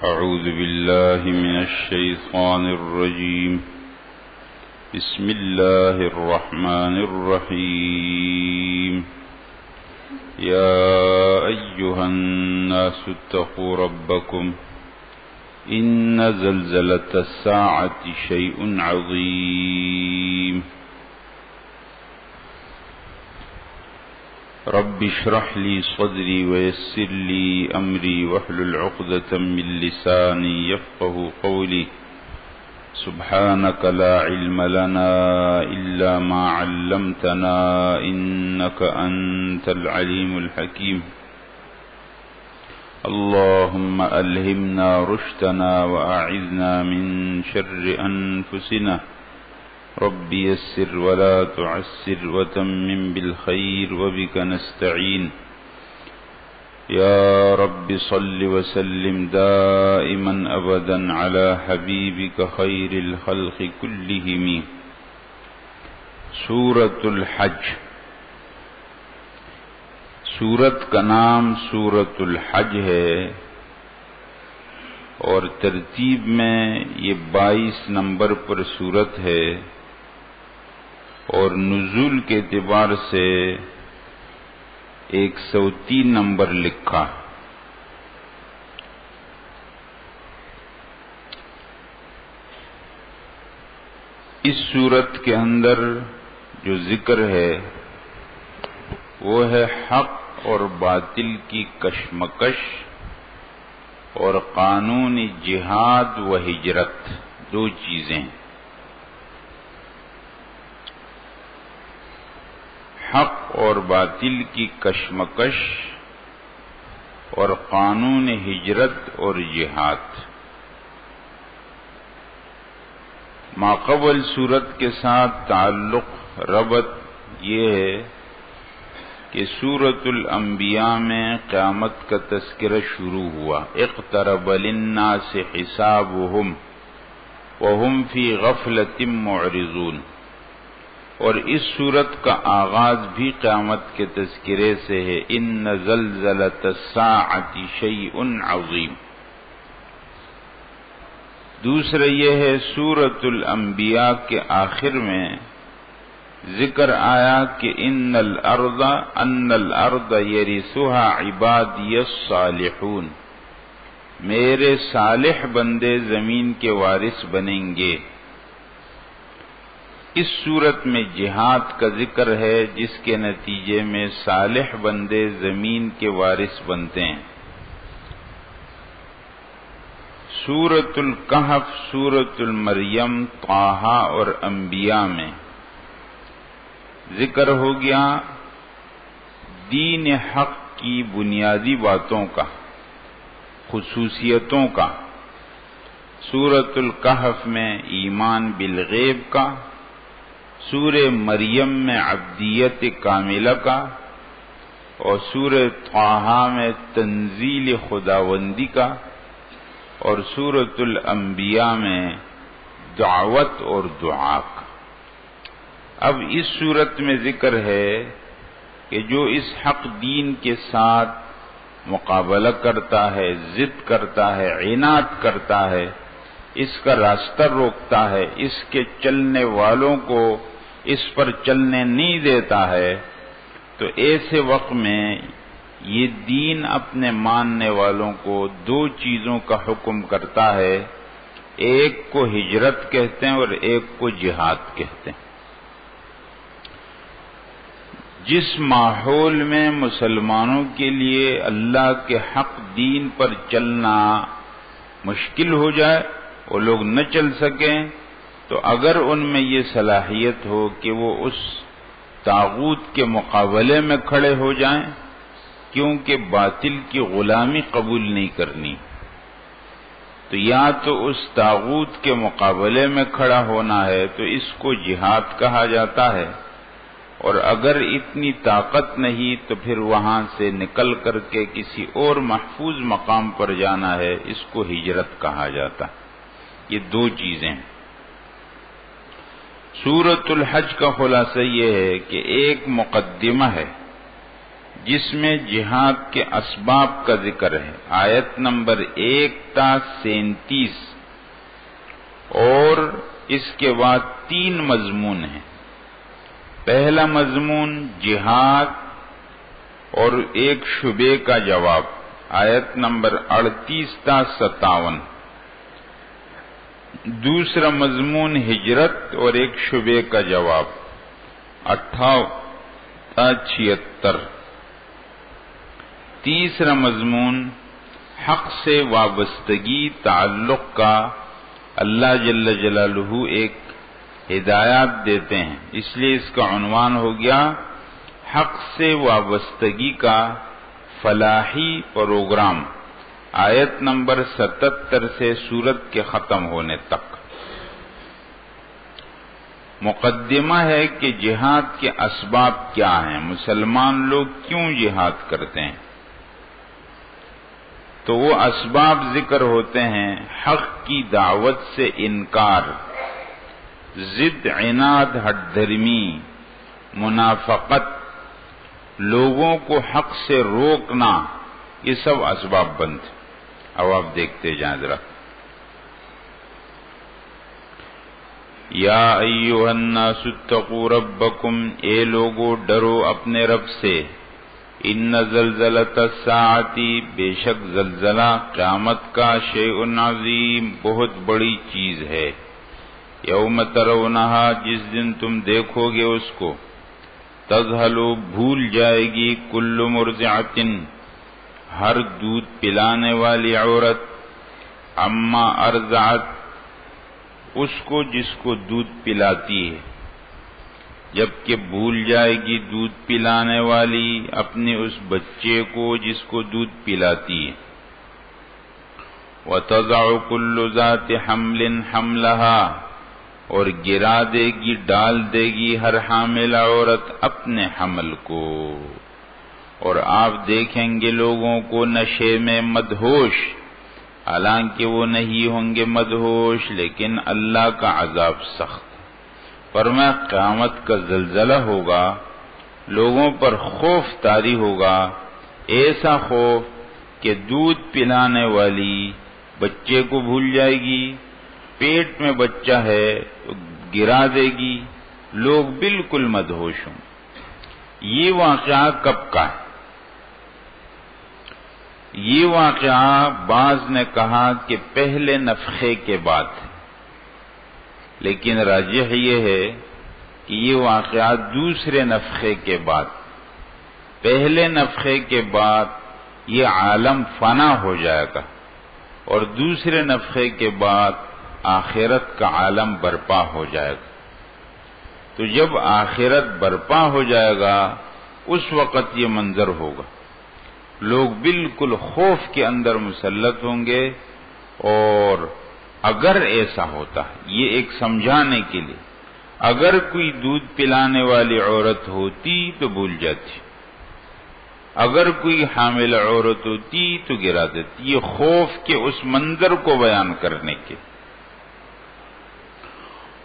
أعوذ بالله من الشيطان الرجيم. بسم الله الرحمن الرحيم. يا أيها الناس اتقوا ربكم إن زلزلة الساعة شيء عظيم. رب اشرح لي صدري ويسر لي أمري واحلل عقدة من لساني يفقه قولي. سبحانك لا علم لنا إلا ما علمتنا إنك أنت العليم الحكيم. اللهم ألهمنا رشدنا وأعذنا من شر أنفسنا. رب يسر ولا تعسر وتمم بالخير وبك نستعين. يا رب صل وسلم دائما أبدا على حبيبك خير الخلق كلهم. سورة الحج. سورت کا نام سورة الحج ہے اور ترتیب میں یہ 22 نمبر پر سورت ہے اور نزول کے اعتبار سے 103 نمبر لکھا. اس سورت کے اندر جو ذکر ہے وہ ہے حق اور باطل کی کشمکش اور قانون جہاد و ہجرت، دو چیزیں. حق اور باطل کی کشمکش اور قانون ہجرت اور جہاد. ماقبل صورت کے ساتھ تعلق ربط یہ ہے کہ سورۃ الانبیاء میں قیامت کا تذکرہ شروع ہوا. اقترب للناس حسابهم وهم فی غفلۃ معرضون. اور اس سورت کا آغاز بھی قیامت کے تذکرے سے ہے. ان زلزلۃ الساعۃ شیء عظیم. دوسرا یہ ہے سورۃ الانبیاء کے آخر میں ذکر آیا کہ ان الارض یرثها عبادی الصالحون. میرے صالح بندے زمین کے وارث بنیں گے. اس صورت میں جہاد کا ذکر ہے جس کے نتیجے میں صالح بندے زمین کے وارث بنتے ہیں. سورۃ الکہف، سورۃ المریم، طٰہٰ اور انبیاء میں ذکر ہو گیا دین حق کی بنیادی باتوں کا، خصوصیتوں کا. سورۃ الکہف میں ایمان بالغیب کا، سورہ مریم میں عبدیت کاملہ کا اور سورہ طٰہٰ میں تنزیل خداوندی کا اور سورۃ الانبیاء میں دعوت اور دعا کا. اب اس صورت میں ذکر ہے کہ جو اس حق دین کے ساتھ مقابلہ کرتا ہے، ضد کرتا ہے، عناد کرتا ہے، اس کا راستہ روکتا ہے، اس کے چلنے والوں کو اس پر چلنے نہیں دیتا ہے، تو ایسے وقت میں یہ دین اپنے ماننے والوں کو دو چیزوں کا حکم کرتا ہے. ایک کو ہجرت کہتے ہیں اور ایک کو جہاد کہتے ہیں. جس ماحول میں مسلمانوں کے لیے اللہ کے حق دین پر چلنا مشکل ہو جائے، وہ لوگ نہ چل سکیں، تو اگر ان میں یہ صلاحیت ہو کہ وہ اس طاغوت کے مقابلے میں کھڑے ہو جائیں، کیونکہ باطل کی غلامی قبول نہیں کرنی، تو یا تو اس طاغوت کے مقابلے میں کھڑا ہونا ہے تو اس کو جہاد کہا جاتا ہے، اور اگر اتنی طاقت نہیں تو پھر وہاں سے نکل کر کے کسی اور محفوظ مقام پر جانا ہے، اس کو ہجرت کہا جاتا. یہ دو چیزیں. سورۃ الحج کا خلاصہ یہ ہے کہ ایک مقدمہ ہے جس میں جہاد کے اسباب کا ذکر ہے، آیت نمبر 1 تا 37، اور اس کے بعد 3 مضمون ہیں۔ پہلا مضمون جہاد اور ایک شبے کا جواب، آیت نمبر 38 تا 57۔ دوسرا مضمون ہجرت اور ایک شبے کا جواب، 58 تا 76۔ تیسرا مضمون حق سے وابستگی تعلق کا، اللہ جل جلالہ ایک ہدایات دیتے ہیں، اس لیے اس کا عنوان ہو گیا حق سے وابستگی کا فلاحی پروگرام، آیت نمبر 77 سے سورت کے ختم ہونے تک۔ مقدمہ ہے کہ جہاد کے اسباب کیا ہیں، مسلمان لوگ کیوں جہاد کرتے ہیں؟ تو وہ اسباب ذکر ہوتے ہیں: حق کی دعوت سے انکار، ضد عناد ہٹ دھرمی، منافقت، لوگوں کو حق سے روکنا، یہ سب اسباب بند۔ اب آپ دیکھتے جائیں ذرا۔ یا ایھا الناس اتقوا ربکم، اے لوگو ڈرو اپنے رب سے، ان زلزلۃ الساعۃ، بے شک زلزلہ قیامت کا، شیء عظیم، بہت بڑی چیز ہے، یوم ترونہا، جس دن تم دیکھو گے اس کو، تذہل، بھول جائے گی، کل مرضعۃ، ہر دودھ پلانے والی عورت، عما ارضعت، اس کو جس کو دودھ پلاتی ہے، جبکہ بھول جائے گی دودھ پلانے والی اپنے اس بچے کو جس کو دودھ پلاتی ہے۔ وَتَضَعُ كُلُّ ذَاتِ حَمْلٍ حَمْلَهَا، اور گرا دے گی، ڈال دے گی ہر حامل عورت اپنے حمل کو۔ اور آپ دیکھیں گے لوگوں کو نشے میں مدہوش، حالانکہ وہ نہیں ہوں گے مدہوش، لیکن اللہ کا عذاب سخت۔ فرمایا قیامت کا زلزلہ ہوگا، لوگوں پر خوف طاری ہوگا، ایسا خوف کہ دودھ پلانے والی بچے کو بھول جائے گی، پیٹ میں بچہ ہے تو گرا دے گی، لوگ بالکل مدہوش ہوں۔ یہ واقعہ کب کا ہے؟ یہ واقعہ بعض نے کہا کہ پہلے نفخے کے بعد، لیکن راجح یہ ہے کہ یہ واقعہ دوسرے نفخے کے بعد۔ پہلے نفخے کے بعد یہ عالم فنا ہو جائے گا، اور دوسرے نفخے کے بعد آخرت کا عالم برپا ہو جائے گا۔ تو جب آخرت برپا ہو جائے گا اس وقت یہ منظر ہوگا، لوگ بالکل خوف کے اندر مسلط ہوں گے۔ اور اگر ایسا ہوتا ہے، یہ ایک سمجھانے کے لیے، اگر کوئی دودھ پلانے والی عورت ہوتی تو بھول جاتی، اگر کوئی حامل عورت ہوتی تو گرا دیتی، یہ خوف کے اس منظر کو بیان کرنے کے۔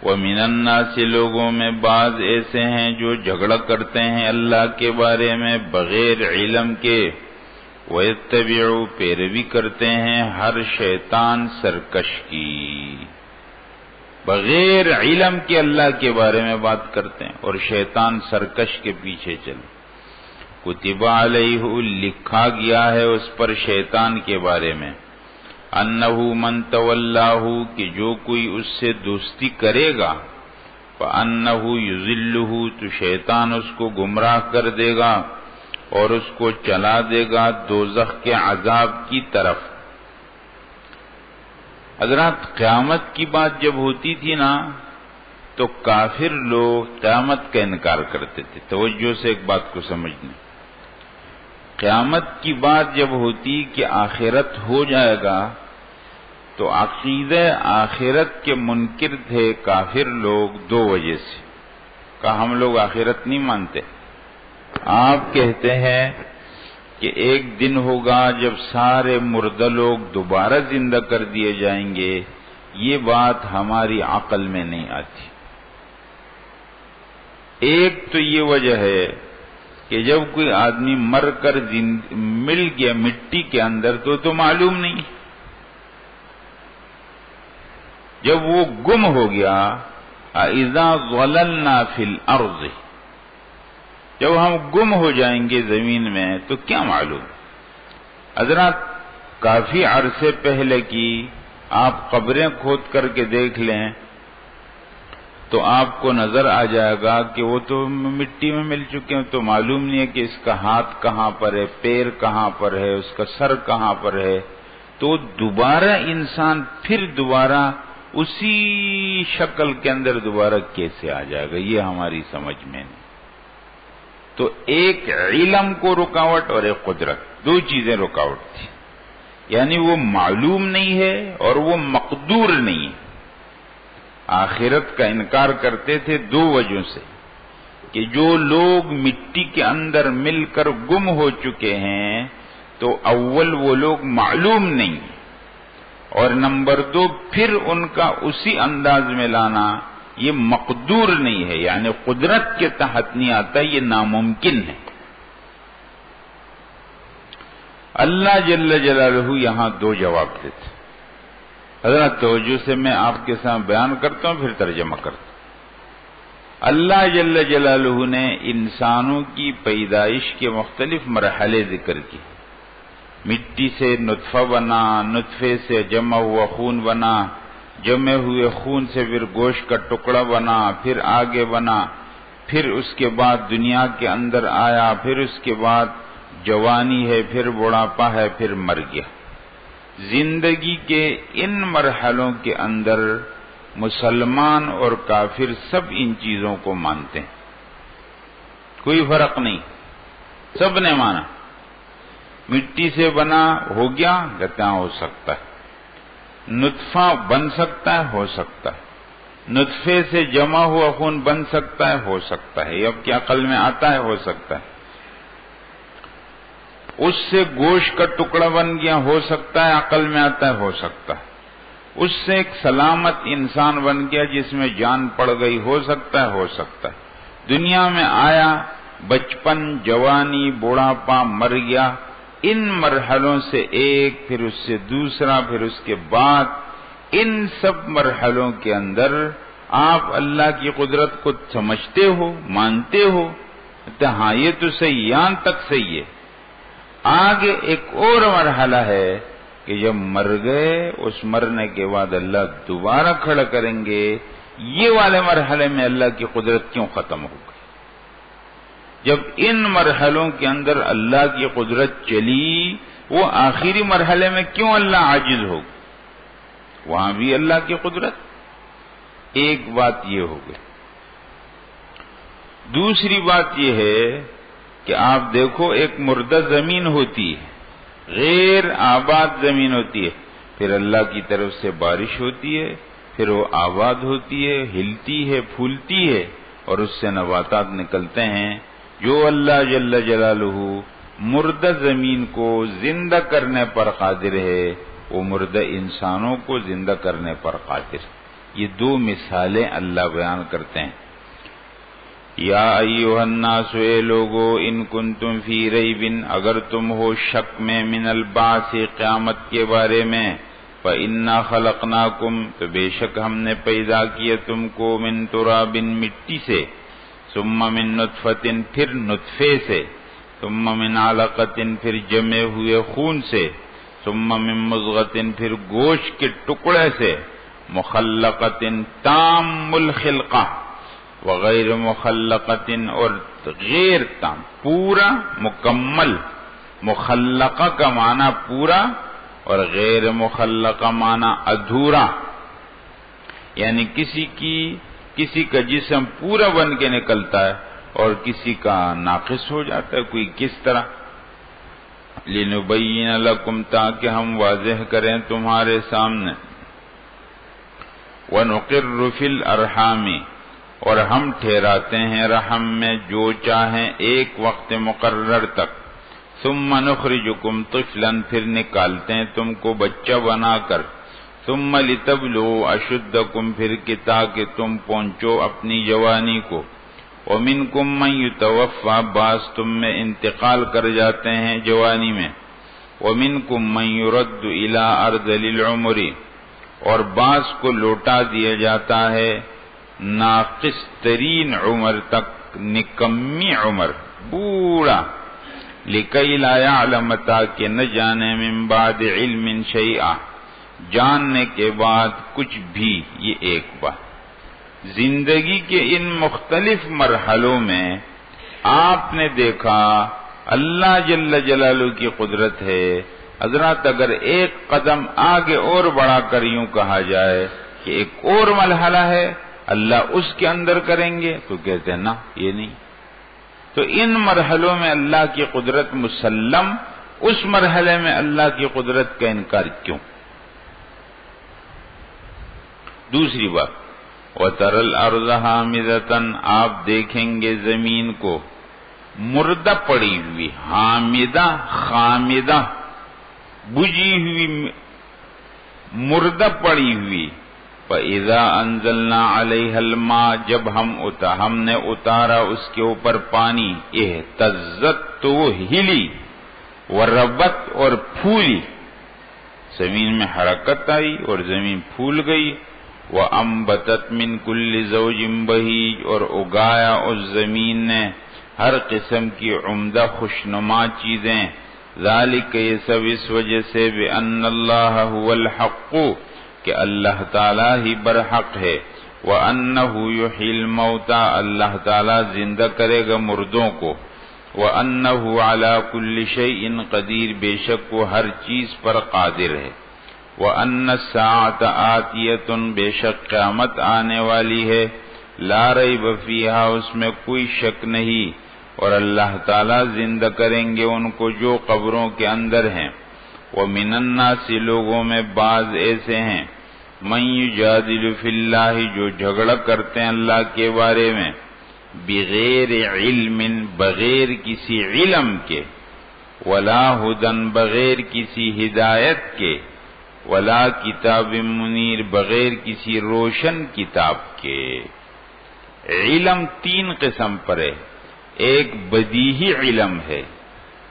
وَمِنَ النَّاسِ، لوگوں میں بعض ایسے ہیں جو جھگڑا کرتے ہیں اللہ کے بارے میں بغیر علم کے، وَيَتَّبِعُوا، پیروی کرتے ہیں ہر شیطان سرکش کی، بغیر علم کے اللہ کے بارے میں بات کرتے ہیں اور شیطان سرکش کے پیچھے چلے۔ کتب علیہ، لکھا گیا ہے اس پر شیطان کے بارے میں، انہ من تولاہ، کہ جو کوئی اس سے دوستی کرے گا، فانہ یضلہ، تو شیطان اس کو گمراہ کر دے گا اور اس کو چلا دے گا دوزخ کے عذاب کی طرف۔ حضرات قیامت کی بات جب ہوتی تھی نا تو کافر لوگ قیامت کا انکار کرتے تھے۔ توجہ سے ایک بات کو سمجھنے، قیامت کی بات جب ہوتی کہ آخرت ہو جائے گا تو عقیدہ آخرت کے منکر تھے کافر لوگ دو وجہ سے۔ کہ ہم لوگ آخرت نہیں مانتے، آپ کہتے ہیں کہ ایک دن ہوگا جب سارے مردہ لوگ دوبارہ زندہ کر دیے جائیں گے، یہ بات ہماری عقل میں نہیں آتی۔ ایک تو یہ وجہ ہے کہ جب کوئی آدمی مر کر مل گیا مٹی کے اندر تو معلوم نہیں. جب وہ گم ہو گیا، اذا ضللنا فی الارض، جب ہم گم ہو جائیں گے زمین میں تو کیا معلوم. حضرات کافی عرصے پہلے کی آپ قبریں کھود کر کے دیکھ لیں تو آپ کو نظر آ جائے گا کہ وہ تو مٹی میں مل چکے ہیں، تو معلوم نہیں ہے کہ اس کا ہاتھ کہاں پر ہے، پیر کہاں پر ہے، اس کا سر کہاں پر ہے. تو دوبارہ انسان پھر دوبارہ اسی شکل کے اندر دوبارہ کیسے آ جائے گا، یہ ہماری سمجھ میں نہیں. تو ایک علم کو رکاوٹ اور ایک قدرت، دو چیزیں رکاوٹ تھی. یعنی وہ معلوم نہیں ہے اور وہ مقدور نہیں ہے. آخرت کا انکار کرتے تھے دو وجہوں سے، کہ جو لوگ مٹی کے اندر مل کر گم ہو چکے ہیں تو اول وہ لوگ معلوم نہیں، اور نمبر دو پھر ان کا اسی انداز میں لانا یہ مقدور نہیں ہے، یعنی قدرت کے تحت نہیں آتا، یہ ناممکن ہے. اللہ جل جلالہ یہاں دو جواب دیتے. حضرت توجہ سے میں آپ کے سامنے بیان کرتا ہوں پھر ترجمہ کرتا ہوں. اللہ جل جلالہ نے انسانوں کی پیدائش کے مختلف مرحلے ذکر کی. مٹی سے نطفہ بنا، نطفے سے جمع ہوا خون بنا، جمے ہوئے خون سے پھر گوشت کا ٹکڑا بنا، پھر آگے بنا، پھر اس کے بعد دنیا کے اندر آیا، پھر اس کے بعد جوانی ہے، پھر بڑھاپا ہے، پھر مر گیا. زندگی کے ان مرحلوں کے اندر مسلمان اور کافر سب ان چیزوں کو مانتے ہیں، کوئی فرق نہیں، سب نے مانا. مٹی سے بنا ہو گیا، کہتے ہیں ہو سکتا ہے. نطفہ بن سکتا ہے، ہو سکتا ہے. نطفے سے جمع ہوا خون بن سکتا ہے، ہو سکتا ہے. یہ اب کیا عقل میں آتا ہے؟ ہو سکتا ہے. اس سے گوشت کا ٹکڑا بن گیا، ہو سکتا ہے، عقل میں آتا ہے، ہو سکتا ہے. اس سے ایک سلامت انسان بن گیا جس میں جان پڑ گئی، ہو سکتا ہے، ہو سکتا ہے. دنیا میں آیا، بچپن، جوانی، بڑھاپا، مر گیا. ان مرحلوں سے ایک، پھر اس سے دوسرا، پھر اس کے بعد، ان سب مرحلوں کے اندر آپ اللہ کی قدرت کو سمجھتے ہو، مانتے ہو. ہاں یہ تو صحیح، یہاں تک صحیح ہے. آگے ایک اور مرحلہ ہے کہ جب مر گئے، اس مرنے کے بعد اللہ دوبارہ کھڑا کریں گے. یہ والے مرحلے میں اللہ کی قدرت کیوں ختم ہو گئی؟ جب ان مرحلوں کے اندر اللہ کی قدرت چلی، وہ آخری مرحلے میں کیوں اللہ عاجز ہو گئی؟ وہاں بھی اللہ کی قدرت. ایک بات یہ ہو گئی. دوسری بات یہ ہے کہ آپ دیکھو، ایک مردہ زمین ہوتی ہے، غیر آباد زمین ہوتی ہے، پھر اللہ کی طرف سے بارش ہوتی ہے، پھر وہ آباد ہوتی ہے، ہلتی ہے، پھولتی ہے، اور اس سے نباتات نکلتے ہیں. جو اللہ جل جلالہ مردہ زمین کو زندہ کرنے پر قادر ہے، وہ مردہ انسانوں کو زندہ کرنے پر قادر ہے. یہ دو مثالیں اللہ بیان کرتے ہیں. یا ایھا الناس، اے لوگو، ان کنتم فی ریب، اگر تم ہو شک میں، من البعث، قیامت کے بارے میں، فإنا خلقناکم، تو بے شک ہم نے پیدا کیا تم کو، من تراب، مٹی سے، ثم من نطفۃ، پھر نطفے سے، ثم من علقۃ، پھر جمے ہوئے خون سے، ثم من مضغۃ، پھر گوشت کے ٹکڑے سے، مخلقۃ، تام الخلقہ، وغیر مخلقۃ، اور غیر تام، پورا مکمل. مخلقہ کا معنی پورا اور غیر مخلقہ معنی ادھورا. یعنی کسی کا جسم پورا بن کے نکلتا ہے اور کسی کا ناقص ہو جاتا ہے. کوئی کس طرح؟ لنبین لکم، تاکہ ہم واضح کریں تمہارے سامنے. ونقر فی الارحام، اور ہم ٹھہراتے ہیں رحم میں جو چاہیں ایک وقت مقرر تک. ثم نخرجکم طفلا، پھر نکالتے ہیں تم کو بچہ بنا کر. ثم لتبلغوا اشدکم، پھر کہ تاکہ تم پہنچو اپنی جوانی کو. وَمِنْكُمْ مَنْ يُتَوَفَّى، بعض تم میں انتقال کر جاتے ہیں جوانی میں، وَمِنْكُمْ مَنْ يُرَدُّ إِلَىٰ أَرْذَلِ الْعُمُرِ، اور بعض کو لوٹا دیا جاتا ہے ناقص ترین عمر تک، نکمی عمر، بوڑھا، لِكَيْ لَا يَعْلَمَ، تاکہ نہ جانے من بعد علم شیئا، جاننے کے بعد کچھ بھی۔ یہ ایک بات، زندگی کے ان مختلف مرحلوں میں آپ نے دیکھا اللہ جل جلالہ کی قدرت ہے۔ حضرات اگر ایک قدم آگے اور بڑھا کر یوں کہا جائے کہ ایک اور مرحلہ ہے اللہ اس کے اندر کریں گے، تو کہتے ہیں نا یہ نہیں۔ تو ان مرحلوں میں اللہ کی قدرت مسلم، اس مرحلے میں اللہ کی قدرت کا انکار کیوں؟ دوسری بات، وَتَرَى الْأَرْضَ حَامِدَةً، آپ دیکھیں گے زمین کو مردہ پڑی ہوئی، حامدہ خامدہ، بجھی ہوئی، مردہ پڑی ہوئی۔ فَإِذَا أَنزَلْنَا عَلَيْهَا الْمَاءَ، جب ہم نے اتارا اس کے اوپر پانی، اہتزت، تو وہ ہلی، وربت، اور پھولی، زمین میں حرکت آئی اور زمین پھول گئی، وَأَنبَتَتْ مِنْ كُلِّ زَوْجٍ بَهِيجٍ، اور اگایا اس زمین نے ہر قسم کی عمدہ خوشنما چیزیں، ذالک، یہ سب اس وجہ سے، بِأَنَّ اللَّهَ هُوَ الْحَقُّ، کہ اللہ تعالیٰ ہی برحق ہے، وَأَنَّهُ يُحْيِي الْمَوْتَى، اللہ تعالیٰ زندہ کرے گا مردوں کو، وَأَنَّهُ عَلَى كُلِّ شَيْءٍ قَدِيرٌ، بے شک وہ ہر چیز پر قادر ہے، وَأَنَّ السَّاعَةَ آتِيَةٌ، بے شک قیامت آنے والی ہے، لا ریب فیہا، اس میں کوئی شک نہیں، اور اللہ تعالیٰ زندہ کریں گے ان کو جو قبروں کے اندر ہیں۔ وَمِنَ النَّاسِ، لوگوں میں بعض ایسے ہیں، مَن یُجَادِلُ فِی اللَّہِ، جو جھگڑا کرتے ہیں اللہ کے بارے میں، بغیر علم، بغیر کسی علم کے، ولا ہدن، بغیر کسی ہدایت کے، ولا کتاب منیر، بغیر کسی روشن کتاب کے۔ علم تین قسم پر ہے، ایک بدیہی علم ہے،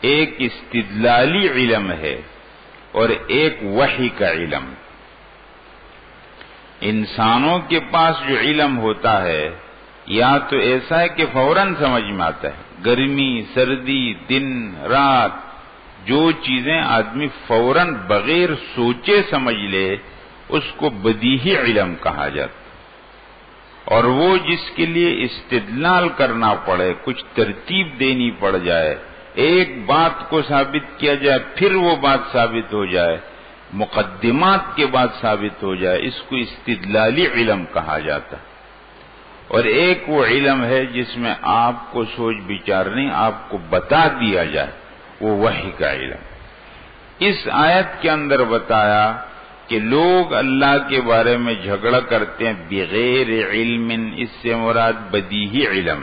ایک استدلالی علم ہے، اور ایک وحی کا علم۔ انسانوں کے پاس جو علم ہوتا ہے یا تو ایسا ہے کہ فوراً سمجھ میں آتا ہے، گرمی، سردی، دن، رات، جو چیزیں آدمی فوراً بغیر سوچے سمجھ لے اس کو بدیہی علم کہا جاتا، اور وہ جس کے لیے استدلال کرنا پڑے، کچھ ترتیب دینی پڑ جائے، ایک بات کو ثابت کیا جائے پھر وہ بات ثابت ہو جائے، مقدمات کے بعد ثابت ہو جائے، اس کو استدلالی علم کہا جاتا ہے۔ اور ایک وہ علم ہے جس میں آپ کو سوچ بچار نہیں، آپ کو بتا دیا جائے، وہ وحی کا علم۔ اس آیت کے اندر بتایا کہ لوگ اللہ کے بارے میں جھگڑا کرتے ہیں بغیر علم، اس سے مراد بدیہی علم،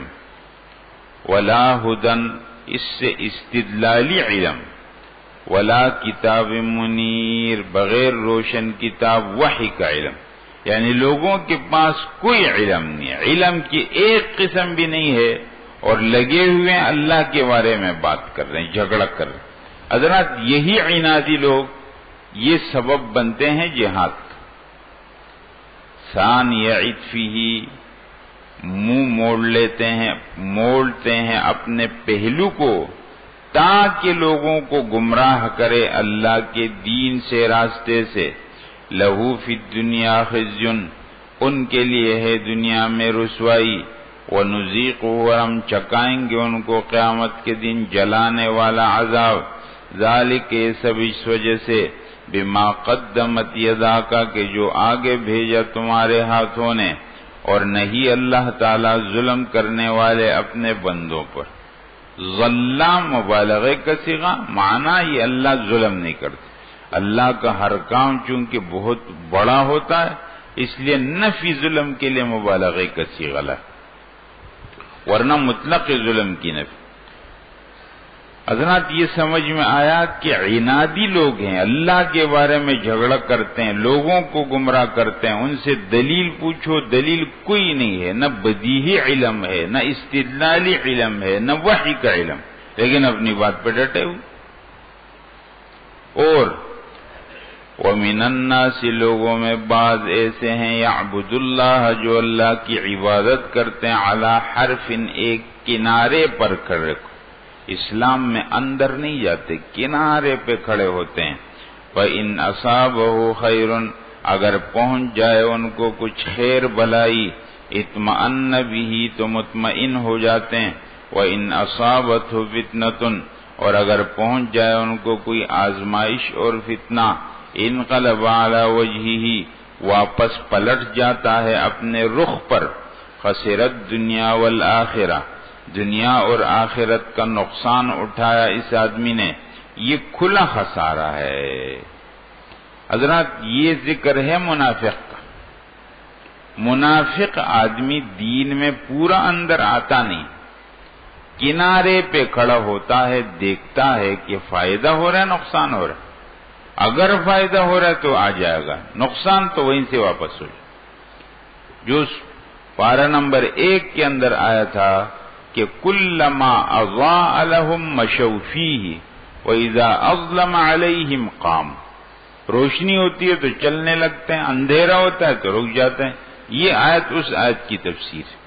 ولا ہدن، اس سے استدلالی علم، ولا کتاب منیر، بغیر روشن کتاب، وحی کا علم۔ یعنی لوگوں کے پاس کوئی علم نہیں ہے، علم کی ایک قسم بھی نہیں ہے، اور لگے ہوئے ہیں اللہ کے بارے میں بات کر رہے ہیں، جھگڑا کر رہے ہیں۔ حضرات یہی عنادی لوگ یہ سبب بنتے ہیں جہاد کا۔ ثانی عطفہ، منہ موڑتے ہیں اپنے پہلو کو، تاکہ لوگوں کو گمراہ کرے اللہ کے دین سے، راستے سے۔ لہو فی الدنیا خزی، ان کے لیے ہے دنیا میں رسوائی، ونذیقہ، اور ہم چکائیں گے ان کو قیامت کے دن جلانے والا عذاب۔ ذالک، سب اس وجہ سے، بما قدمت یداک، کہ جو آگے بھیجا تمہارے ہاتھوں نے، اور نہیں اللہ تعالی ظلم کرنے والے اپنے بندوں پر۔ ظلام مبالغے کا صیغہ، معنی یہ اللہ ظلم نہیں کرتے۔ اللہ کا ہر کام چونکہ بہت بڑا ہوتا ہے، اس لیے نفی ظلم کے لیے مبالغے کا صیغہ ہے، ورنہ مطلق ظلم کی نفی۔ حضرات یہ سمجھ میں آیا کہ عنادی لوگ ہیں، اللہ کے بارے میں جھگڑا کرتے ہیں، لوگوں کو گمراہ کرتے ہیں، ان سے دلیل پوچھو، دلیل کوئی نہیں ہے، نہ بدیہی علم ہے، نہ استدلالی علم ہے، نہ وحی کا علم، لیکن اپنی بات پہ ڈٹے ہوئے۔ اور وَمِنَ النَّاسِ لوگوں میں بعض ایسے ہیں یعبد اللہ جو اللہ کی عبادت کرتے ہیں علی حرف ایک کنارے پر کھڑے، اسلام میں اندر نہیں جاتے، کنارے پہ کھڑے ہوتے ہیں۔ فَإِنْ أَصَابَهُ خَيْرٌ اگر پہنچ جائے ان کو کچھ خیر بھلائی، اطمأن بِهِ تو مطمئن ہو جاتے ہیں۔ وَإِنْ أَصَابَتْهُ فِتْنَةٌ اور اگر پہنچ جائے ان کو کوئی آزمائش اور فتنہ، انقلب علی وجہہ واپس پلٹ جاتا ہے اپنے رخ پر، خسرت دنیا والآخرہ دنیا اور آخرت کا نقصان اٹھایا اس آدمی نے، یہ کھلا خسارہ ہے۔ حضرات یہ ذکر ہے منافق کا۔ منافق آدمی دین میں پورا اندر آتا نہیں، کنارے پہ کھڑا ہوتا ہے، دیکھتا ہے کہ فائدہ ہو رہا ہے نقصان ہو رہا ہے، اگر فائدہ ہو رہا ہے تو آ جائے گا، نقصان تو وہیں سے واپس ہو جائے۔ جو پارہ نمبر 1 کے اندر آیا تھا کہ کلما اضاء لهم مشوا فیہ واذا اظلم علیہم قام، روشنی ہوتی ہے تو چلنے لگتے ہیں، اندھیرا ہوتا ہے تو رک جاتے ہیں۔ یہ آیت اس آیت کی تفسیر ہے۔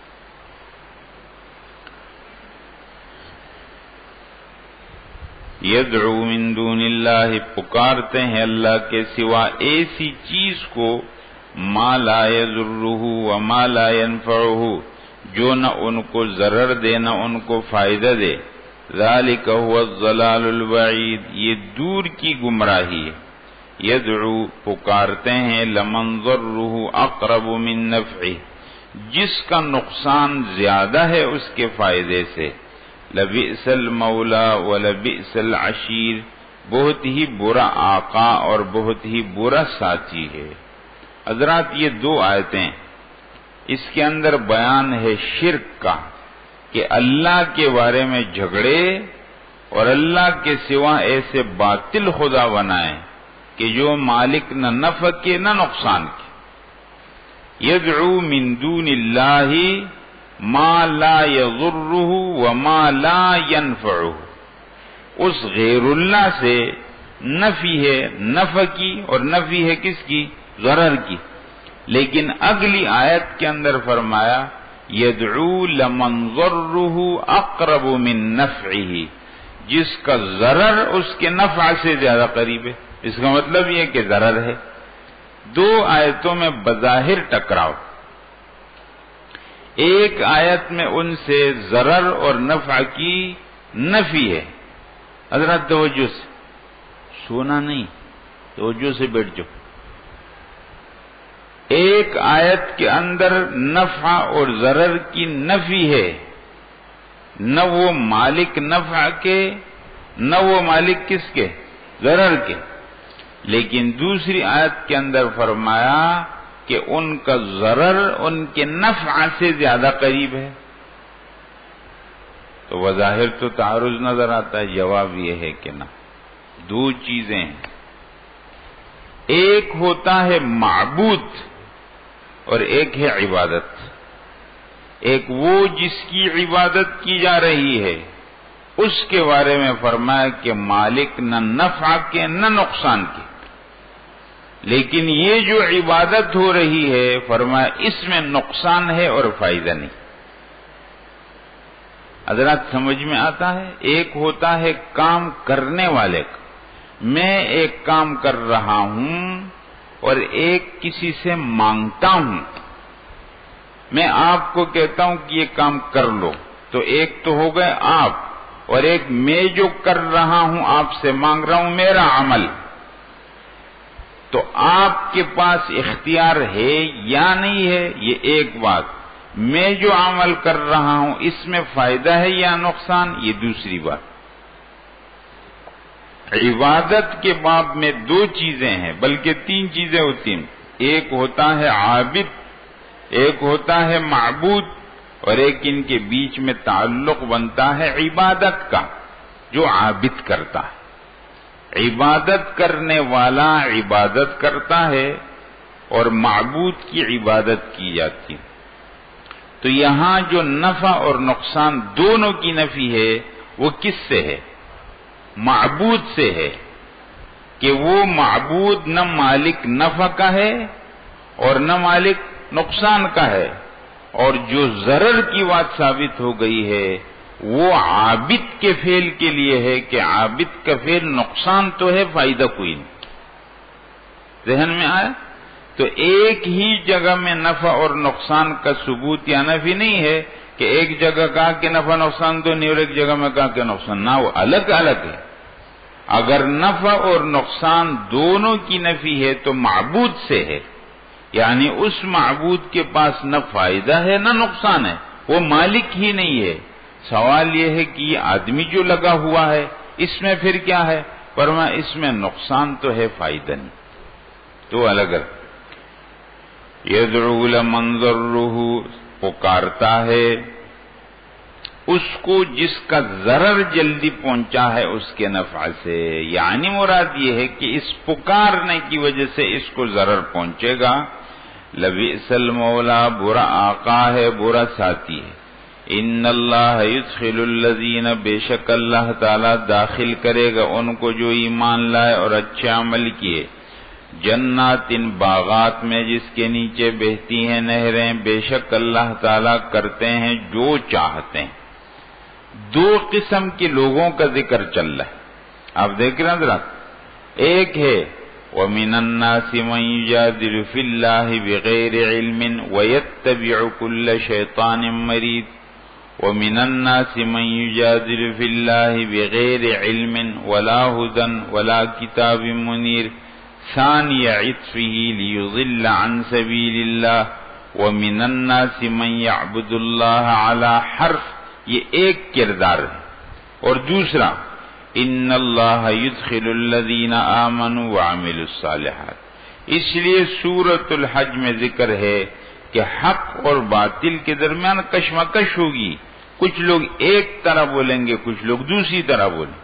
یدعو من دون اللہ پکارتے ہیں اللہ کے سوا ایسی چیز کو ما لا یضرہ وما لا ینفعہ جو نہ ان کو ضرر دے نہ ان کو فائدہ دے، ذالک هو الضلال البعید یہ دور کی گمراہی ہے۔ یدعو پکارتے ہیں لمن ضرہ اقرب من نفعہ جس کا نقصان زیادہ ہے اس کے فائدے سے، لبئس المولا ولبئس العشیر بہت ہی برا آقا اور بہت ہی برا ساتھی ہے۔ حضرات یہ 2 آیتیں اس کے اندر بیان ہے شرک کا، کہ اللہ کے بارے میں جھگڑے اور اللہ کے سوا ایسے باطل خدا بنائیں کہ جو مالک نہ نفع کے نہ نقصان کے۔ یدعو من دون اللہ ما لا یضرہ وما لا ینفعہ اس غیر اللہ سے نفی ہے نفع کی اور نفی ہے کس کی؟ ضرر کی۔ لیکن اگلی آیت کے اندر فرمایا یدعو لمن ضرہ اقرب من نفعہ جس کا ضرر اس کے نفع سے زیادہ قریب ہے۔ اس کا مطلب یہ کہ ضرر ہے۔ 2 آیتوں میں بظاہر ٹکراؤ، ایک آیت میں ان سے ضرر اور نفع کی نفی ہے۔ حضرات توجہ سے سونا نہیں، توجہ سے بیٹھ جاؤ۔ ایک آیت کے اندر نفع اور ضرر کی نفی ہے، نہ وہ مالک نفع کے نہ وہ مالک کس کے؟ ضرر کے۔ لیکن دوسری آیت کے اندر فرمایا کہ ان کا ضرر ان کے نفع سے زیادہ قریب ہے۔ تو بظاہر تو تعارض نظر آتا ہے، جواب یہ ہے کہ نہ، 2 چیزیں ہیں۔ ایک ہوتا ہے معبود اور ایک ہے عبادت۔ ایک وہ جس کی عبادت کی جا رہی ہے اس کے بارے میں فرمایا کہ مالک نہ نفع کے نہ نقصان کے، لیکن یہ جو عبادت ہو رہی ہے فرمایا اس میں نقصان ہے اور فائدہ نہیں۔ حضرات سمجھ میں آتا ہے؟ ایک ہوتا ہے کام کرنے والے کا، میں ایک کام کر رہا ہوں اور ایک کسی سے مانگتا ہوں، میں آپ کو کہتا ہوں کہ یہ کام کر لو، تو ایک تو ہو گئے آپ، اور ایک میں جو کر رہا ہوں آپ سے مانگ رہا ہوں میرا عمل۔ تو آپ کے پاس اختیار ہے یا نہیں ہے یہ ایک بات، میں جو عمل کر رہا ہوں اس میں فائدہ ہے یا نقصان یہ دوسری بات۔ عبادت کے باب میں 2 چیزیں ہیں، بلکہ 3 چیزیں ہوتی ہیں، ایک ہوتا ہے عابد، ایک ہوتا ہے معبود، اور ایک ان کے بیچ میں تعلق بنتا ہے عبادت کا۔ جو عابد کرتا ہے. عبادت کرنے والا عبادت کرتا ہے اور معبود کی عبادت کی جاتی ہے. تو یہاں جو نفع اور نقصان دونوں کی نفی ہے وہ کس سے ہے؟ معبود سے ہے، کہ وہ معبود نہ مالک نفع کا ہے اور نہ مالک نقصان کا ہے. اور جو ضرر کی بات ثابت ہو گئی ہے وہ عابد کے فعل کے لیے ہے کہ عابد کا فعل نقصان تو ہے، فائدہ کوئی نہیں. ذہن میں آیا؟ تو ایک ہی جگہ میں نفع اور نقصان کا ثبوت یا نفی نہیں ہے کہ ایک جگہ کہا کہ نفع نقصان تو نہیں اور ایک جگہ میں کہا کہ نقصان نہ، وہ الگ الگ ہے. اگر نفع اور نقصان دونوں کی نفی ہے تو معبود سے ہے، یعنی اس معبود کے پاس نہ فائدہ ہے نہ نقصان ہے، وہ مالک ہی نہیں ہے. سوال یہ ہے کہ یہ آدمی جو لگا ہوا ہے اس میں پھر کیا ہے؟ فرمایا اس میں نقصان تو ہے، فائدہ نہیں. تو الگ الگ. یدعو لمن ضرہ، پکارتا ہے اس کو جس کا ضرر جلدی پہنچا ہے اس کے نفع سے. یعنی مراد یہ ہے کہ اس پکارنے کی وجہ سے اس کو ضرر پہنچے گا. لبئس المولا، برا آقا ہے، برا ساتھی ہے. ان اللہ یدخل الذین، بے شک اللہ تعالی داخل کرے گا ان کو جو ایمان لائے اور اچھے عمل کیے، جنات، باغات میں جس کے نیچے بہتی ہیں نہریں. بے شک اللہ تعالی کرتے ہیں جو چاہتے ہیں. دو قسم کے لوگوں کا ذکر چل رہا ہے، آپ دیکھ رہے ہیں ذرا. ایک ہے وَمِنَ النَّاسِ مَن يُجَادِلُ فِي اللَّهِ بِغَيْرِ عِلْمٍ وَيَتَّبِعُ كُلَّ شَيْطَانٍ مَرِيدٍ. وَمِنَ النَّاسِ مَن يُجَادِلُ فِي اللَّهِ بِغَيْرِ عِلْمٍ وَلَا هُدًى وَلَا كِتَابٍ مُنِيرٍ ثَانِيَ عِطْفِهِ لِيُضِلَّ عَن سَبِيلِ اللَّهِ وَمِنَ النَّاسِ مَن يَعْبُدُ اللَّهَ عَلَى حَرْفٍ. یہ ایک کردار ہے. اور دوسرا ان اللہ یدخل الذین آمنوا وعملوا الصالحات. اس لیے سورۃ الحج میں ذکر ہے کہ حق اور باطل کے درمیان کشمکش ہوگی. کچھ لوگ ایک طرح بولیں گے، کچھ لوگ دوسری طرح بولیں.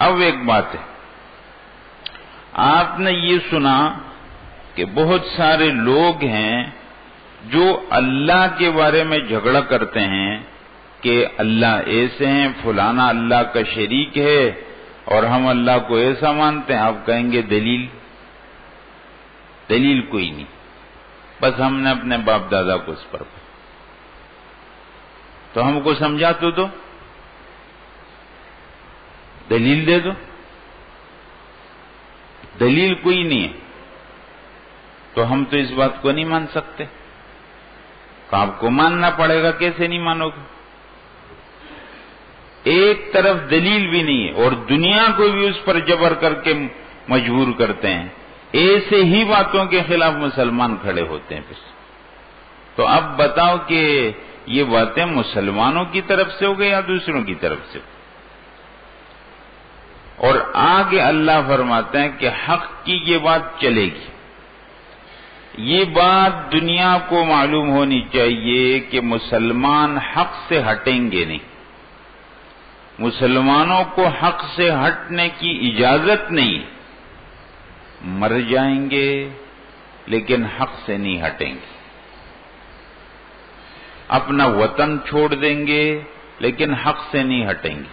اب ایک بات ہے، آپ نے یہ سنا کہ بہت سارے لوگ ہیں جو اللہ کے بارے میں جھگڑا کرتے ہیں کہ اللہ ایسے ہیں، فلانا اللہ کا شریک ہے اور ہم اللہ کو ایسا مانتے ہیں. آپ کہیں گے دلیل کوئی نہیں، بس ہم نے اپنے باپ دادا کو اس پر تو ہم کو سمجھا تو دو، دلیل دے دو. دلیل کوئی نہیں ہے تو ہم تو اس بات کو نہیں مان سکتے. تو آپ کو ماننا پڑے گا، کیسے نہیں مانو گے؟ ایک طرف دلیل بھی نہیں ہے اور دنیا کو بھی اس پر جبر کر کے مجبور کرتے ہیں. ایسے ہی باتوں کے خلاف مسلمان کھڑے ہوتے ہیں. پھر تو اب بتاؤ کہ یہ باتیں مسلمانوں کی طرف سے ہو گئی یا دوسروں کی طرف سے؟ اور آگے اللہ فرماتے ہیں کہ حق کی یہ بات چلے گی. یہ بات دنیا کو معلوم ہونی چاہیے کہ مسلمان حق سے ہٹیں گے نہیں. مسلمانوں کو حق سے ہٹنے کی اجازت نہیں. مر جائیں گے لیکن حق سے نہیں ہٹیں گے. اپنا وطن چھوڑ دیں گے لیکن حق سے نہیں ہٹیں گے.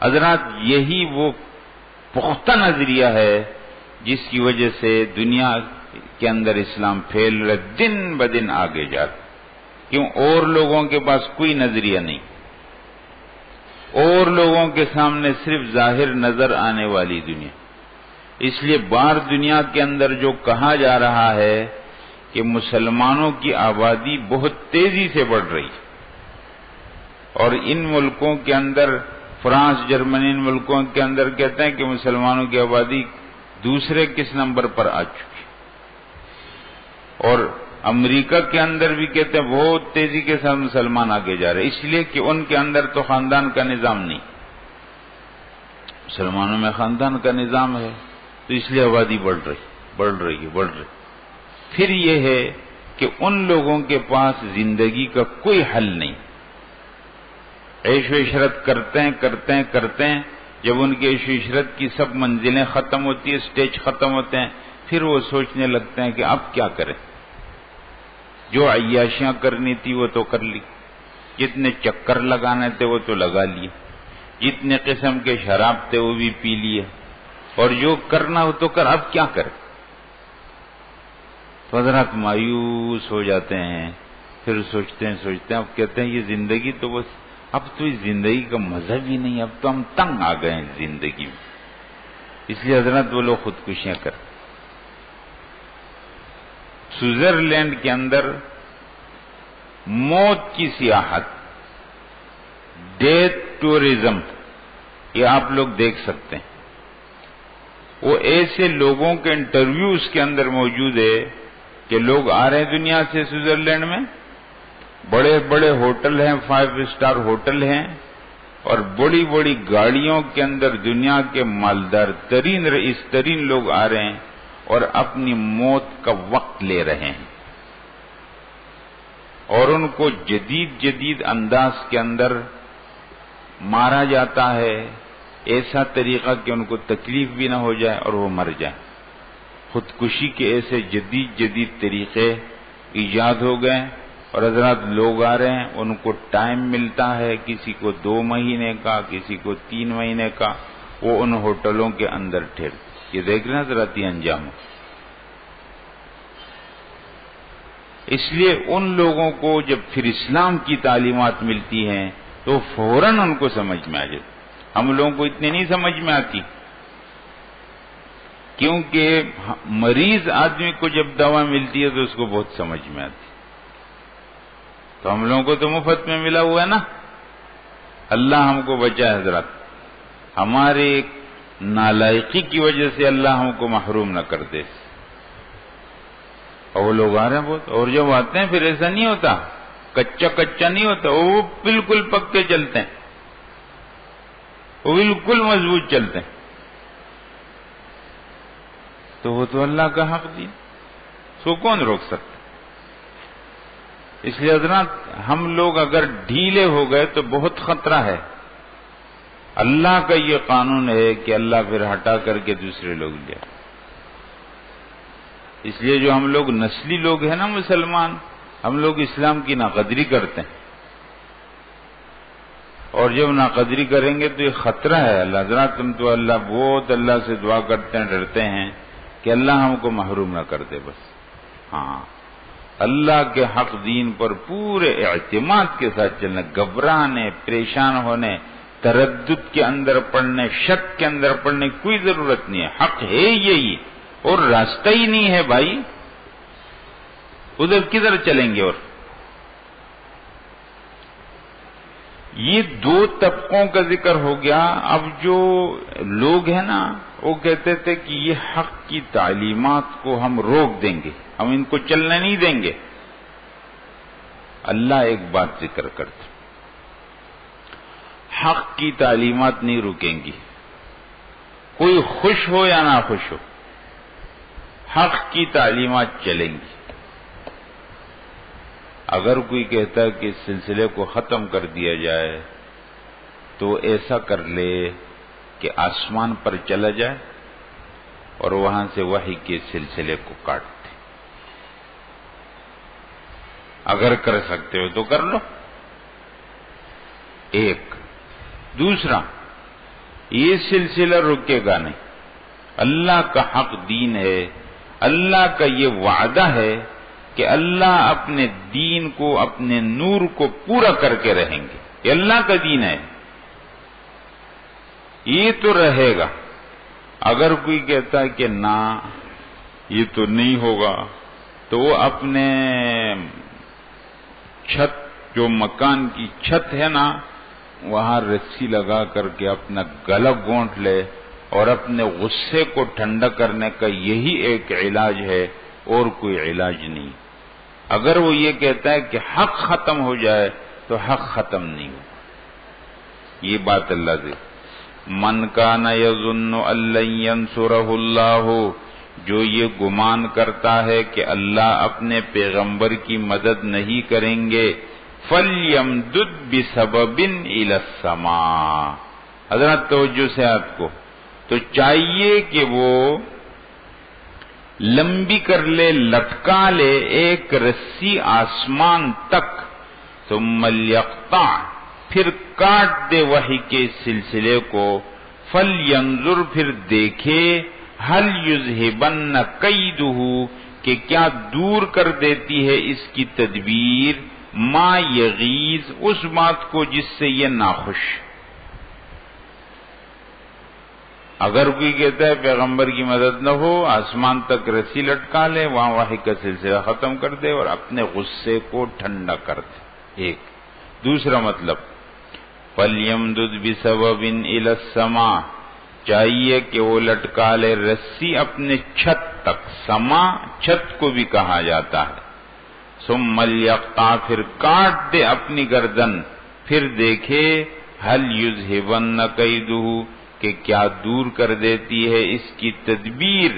حضرات یہی وہ پختہ نظریہ ہے جس کی وجہ سے دنیا کے اندر اسلام پھیل رہا، دن بدن آگے جا رہا. کیوں؟ اور لوگوں کے پاس کوئی نظریہ نہیں، اور لوگوں کے سامنے صرف ظاہر نظر آنے والی دنیا. اس لیے باہر دنیا کے اندر جو کہا جا رہا ہے کہ مسلمانوں کی آبادی بہت تیزی سے بڑھ رہی ہے اور ان ملکوں کے اندر، فرانس، جرمنی، ان ملکوں کے اندر کہتے ہیں کہ مسلمانوں کی آبادی دوسرے کس نمبر پر آ چکی. اور امریکہ کے اندر بھی کہتے ہیں بہت تیزی کے ساتھ مسلمان آگے جا رہے، اس لیے کہ ان کے اندر تو خاندان کا نظام نہیں. مسلمانوں میں خاندان کا نظام ہے تو اس لیے آبادی بڑھ رہی ہے. پھر یہ ہے کہ ان لوگوں کے پاس زندگی کا کوئی حل نہیں. عیش و عشرت کرتے ہیں جب ان کی عیش و عشرت کی سب منزلیں ختم ہوتی ہیں، سٹیج ختم ہوتے ہیں، پھر وہ سوچنے لگتے ہیں کہ اب کیا کریں۔ جو عیاشیاں کرنی تھی وہ تو کر لی، جتنے چکر لگانے تھے وہ تو لگا لیے، جتنے قسم کے شراب تھے وہ بھی پی لیے، اور جو کرنا ہو تو کر، اب کیا کریں۔ تو حضرات مایوس ہو جاتے ہیں، پھر سوچتے ہیں اب کہتے ہیں یہ زندگی تو بس، اب تو اس زندگی کا مزہ بھی نہیں، اب تو ہم تنگ آ گئے ہیں زندگی میں، اس لیے حضرات وہ لوگ خودکشیاں کرتے۔ سوئٹزرلینڈ کے اندر موت کی سیاحت، ڈیتھ ٹورزم، یہ آپ لوگ دیکھ سکتے ہیں۔ وہ ایسے لوگوں کے انٹرویو اس کے اندر موجود ہے کہ لوگ آ رہے ہیں دنیا سے سوئٹزرلینڈ میں، بڑے بڑے ہوٹل ہیں، 5 اسٹار ہوٹل ہیں، اور بڑی بڑی گاڑیوں کے اندر دنیا کے مالدار ترین رئیس ترین لوگ آ رہے ہیں اور اپنی موت کا وقت لے رہے ہیں، اور ان کو جدید انداز کے اندر مارا جاتا ہے، ایسا طریقہ کہ ان کو تکلیف بھی نہ ہو جائے اور وہ مر جائے۔ خودکشی کے ایسے جدید طریقے ایجاد ہو گئے، اور حضرات لوگ آ رہے ہیں، ان کو ٹائم ملتا ہے، کسی کو 2 مہینے کا، کسی کو 3 مہینے کا، وہ ان ہوٹلوں کے اندر ٹھہرتے۔ یہ دیکھ رہے ہیں حضرات یہ انجام۔ اس لیے ان لوگوں کو جب پھر اسلام کی تعلیمات ملتی ہیں تو فوراً ان کو سمجھ میں آ جاتی۔ ہم لوگوں کو اتنی نہیں سمجھ میں آتی، کیونکہ مریض آدمی کو جب دوا ملتی ہے تو اس کو بہت سمجھ میں آتی۔ تو ہم لوگوں کو تو مفت میں ملا ہوا ہے نا، اللہ ہم کو بچائے حضرات، ہماری نالائقی کی وجہ سے اللہ ہم کو محروم نہ کر دے۔ اور وہ لوگ آ رہے ہیں بہت، اور جب آتے ہیں پھر ایسا نہیں ہوتا، کچا نہیں ہوتا، وہ بالکل پکے چلتے ہیں، وہ بالکل مضبوط چلتے ہیں۔ تو وہ تو اللہ کا حق دی، سو کون روک سکتا؟ اس لیے حضرات ہم لوگ اگر ڈھیلے ہو گئے تو بہت خطرہ ہے۔ اللہ کا یہ قانون ہے کہ اللہ پھر ہٹا کر کے دوسرے لوگ لے۔ اس لیے جو ہم لوگ نسلی لوگ ہیں نا مسلمان، ہم لوگ اسلام کی ناقدری کرتے ہیں، اور جب ناقدری کریں گے تو یہ خطرہ ہے۔ اللہ حضرات ہم تو اللہ سے دعا کرتے ہیں، ڈرتے ہیں کہ اللہ ہم کو محروم نہ کر دے بس۔ ہاں، اللہ کے حق دین پر پورے اعتماد کے ساتھ چلنا، گھبرانے، پریشان ہونے، تردد کے اندر پڑنے، شک کے اندر پڑنے کی کوئی ضرورت نہیں ہے۔ حق ہے یہی، اور راستہ ہی نہیں ہے بھائی، ادھر کدھر چلیں گے؟ اور یہ 2 طبقوں کا ذکر ہو گیا۔ اب جو لوگ ہیں نا وہ کہتے تھے کہ یہ حق کی تعلیمات کو ہم روک دیں گے، ہم ان کو چلنے نہیں دیں گے۔ اللہ ایک بات ذکر کرتے، حق کی تعلیمات نہیں رکیں گی، کوئی خوش ہو یا نہ خوش ہو، حق کی تعلیمات چلیں گی۔ اگر کوئی کہتا ہے کہ اس سلسلے کو ختم کر دیا جائے تو ایسا کر لے کہ آسمان پر چلا جائے اور وہاں سے وحی کے سلسلے کو کاٹ دے۔ اگر کر سکتے ہو تو کر لو، ایک۔ دوسرا، یہ سلسلہ رکے گا نہیں، اللہ کا حق دین ہے، اللہ کا یہ وعدہ ہے کہ اللہ اپنے دین کو، اپنے نور کو پورا کر کے رہیں گے۔ یہ اللہ کا دین ہے، یہ تو رہے گا۔ اگر کوئی کہتا ہے کہ نہ یہ تو نہیں ہوگا، تو وہ اپنے چھت، جو مکان کی چھت ہے نا، وہاں رسی لگا کر کے اپنا گلا گونٹ لے، اور اپنے غصے کو ٹھنڈا کرنے کا یہی ایک علاج ہے، اور کوئی علاج نہیں۔ اگر وہ یہ کہتا ہے کہ حق ختم ہو جائے تو حق ختم نہیں ہو۔ یہ بات اللہ سے، من کان یظن ان لن ینصرہ اللہ، جو یہ گمان کرتا ہے کہ اللہ اپنے پیغمبر کی مدد نہیں کریں گے، فَلْيَمْدُدْ بِسَبَبٍ إِلَى السَّمَاءِ. حضرات توجہ سے آپ کو تو چاہیے کہ وہ لمبی کر لے، لٹکا لے ایک رسی آسمان تک. ثم ليقطع، پھر کاٹ دے وحی کے سلسلے کو. فَلْيَنْظُرْ، پھر دیکھے. هَلْ يُذْهِبَنَّ كَيْدُهُ، کہ کیا دور کر دیتی ہے اس کی تدبیر، ما یغیظ، اس بات کو جس سے یہ ناخوش. اگر کوئی کہتا ہے پیغمبر کی مدد نہ ہو، آسمان تک رسی لٹکا لے، وہاں وحی کا سلسلہ ختم کر دے اور اپنے غصے کو ٹھنڈا کر دے. ایک دوسرا مطلب فَلْيَمْدُدْ بِسَبَبٍ إِلَى السَّمَاءِ، چاہیے کہ وہ لٹکا لے رسی اپنے چھت تک. سما چھت کو بھی کہا جاتا ہے. ثُمَّ لْيَقْطَعْ، پھر کاٹ دے اپنی گردن. پھر دیکھے هَلْ يُذْهِبَنَّ كَيْدُهُ، کہ کیا دور کر دیتی ہے اس کی تدبیر،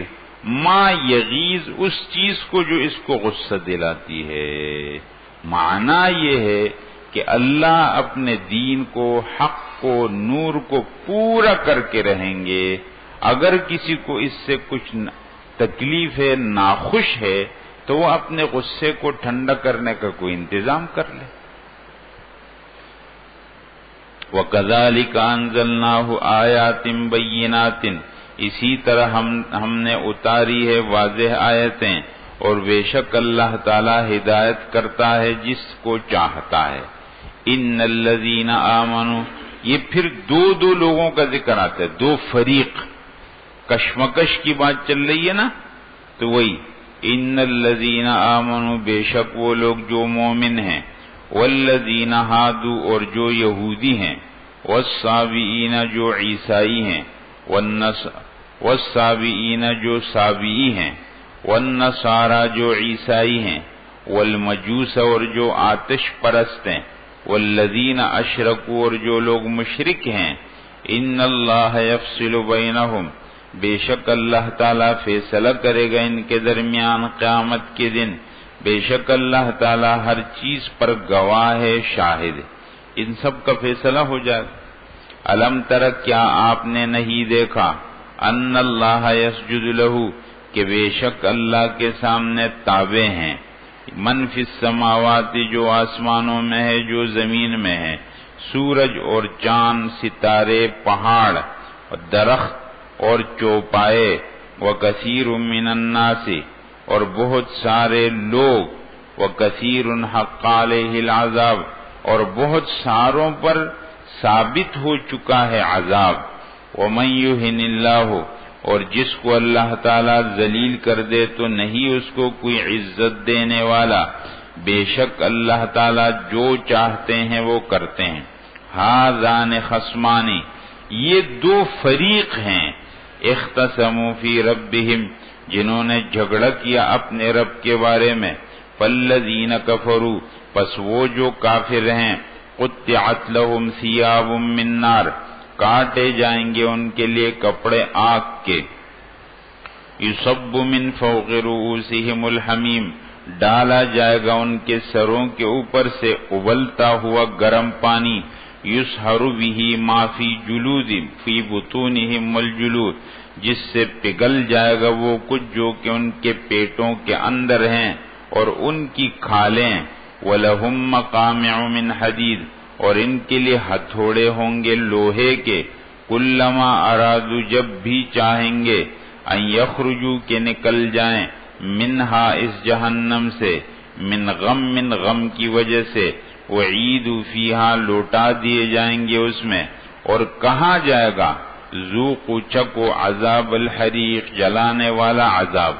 ما یغیظ، اس چیز کو جو اس کو غصہ دلاتی ہے. معنی یہ ہے کہ اللہ اپنے دین کو، حق کو، نور کو پورا کر کے رہیں گے. اگر کسی کو اس سے کچھ تکلیف ہے، ناخوش ہے، تو وہ اپنے غصے کو ٹھنڈا کرنے کا کوئی انتظام کر لے. وَكَذَلِكَ أَنزَلْنَاهُ آيَاتٍ بَيِّنَاتٍ، اسی طرح ہم نے اتاری ہے واضح آیتیں، اور بے شک اللہ تعالی ہدایت کرتا ہے جس کو چاہتا ہے. ان الذین آمنوا، یہ پھر دو لوگوں کا ذکر آتا ہے، دو فریق. کشمکش کی بات چل رہی ہے نا، تو وہی ان الذین آمنوا، بے شک وہ لوگ جو مومن ہیں، والذین ہادوا، اور جو یہودی ہیں، والصابئین، جو عیسائی ہیں، والصابئین، جو صابئی ہیں، والنصارى، جو عیسائی ہیں، والمجوس، اور جو آتش پرست ہیں، والذین اشرکوا، اور جو لوگ مشرک ہیں. ان اللہ یفصل بینہم، بے شک اللہ تعالیٰ فیصلہ کرے گا ان کے درمیان قیامت کے دن. بے شک اللہ تعالیٰ ہر چیز پر گواہ ہے، شاہد. ان سب کا فیصلہ ہو جائے. الم تر، کیا آپ نے نہیں دیکھا، ان اللہ یسجد لہ، کہ بے شک اللہ کے سامنے تابع ہیں، من فی السماوات، جو آسمانوں میں ہے، جو زمین میں ہے، سورج اور چاند، ستارے، پہاڑ، درخت اور چوپائے، وکثیر من الناس، اور بہت سارے لوگ، وکثیر حق علیہ العذاب، اور بہت ساروں پر ثابت ہو چکا ہے عذاب. ومن یہن اللہ، اور جس کو اللہ تعالیٰ ذلیل کر دے تو نہیں اس کو کوئی عزت دینے والا. بے شک اللہ تعالیٰ جو چاہتے ہیں وہ کرتے ہیں. ھذان خصمان، یہ دو فریق ہیں، اختصموا فی ربہم، جنہوں نے جھگڑا کیا اپنے رب کے بارے میں. فالذین کفروا، پس وہ جو کافر ہیں، قطعت لہم ثیاب من نار، کاٹے جائیں گے ان کے لیے کپڑے آگ کے. یصب من فوق رؤوسہم الحمیم، ڈالا جائے گا ان کے سروں کے اوپر سے ابلتا ہوا گرم پانی. یسحر بہ ما فی جلود فی بطونہم الجلود، جس سے پگھل جائے گا وہ کچھ جو کہ ان کے پیٹوں کے اندر ہیں اور ان کی کھالیں. وَلَهُمْ مَقَامِعُ مِنْ حَدِيدٍ، اور ان کے لیے ہتھوڑے ہوں گے لوہے کے. کلما ارادو، جب بھی چاہیں گے، ان یخرجو، کہ نکل جائیں، منہا، اس جہنم سے، من غم کی وجہ سے، وعیدو فیہا، لوٹا دیے جائیں گے اس میں. اور کہا جائے گا، ذوقوا، چکو، عذاب الحریق، جلانے والا عذاب.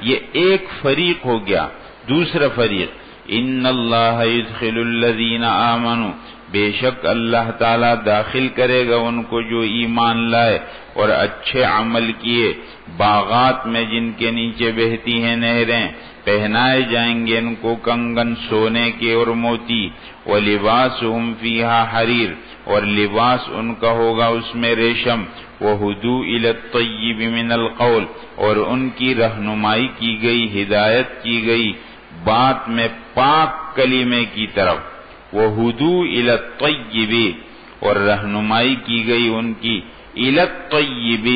یہ ایک فریق ہو گیا. دوسرا فریق، ان اللہ یدخل الذین آمنوا، بے شک اللہ تعالیٰ داخل کرے گا ان کو جو ایمان لائے اور اچھے عمل کیے، باغات میں جن کے نیچے بہتی ہیں نہریں. پہنائے جائیں گے ان کو کنگن سونے کے اور موتی. وَلِبَاسُهُمْ فِيهَا حَرِيرٌ، اور لباس ان کا ہوگا اس میں ریشم. وَهُدُوا إِلَى الطَّيِّبِ مِنَ الْقَوْلِ، اور ان کی رہنمائی کی گئی، ہدایت کی گئی بات میں پاک کلمے کی طرف. وہدو الی الطیب، اور رہنمائی کی گئی ان کی الی الطیب،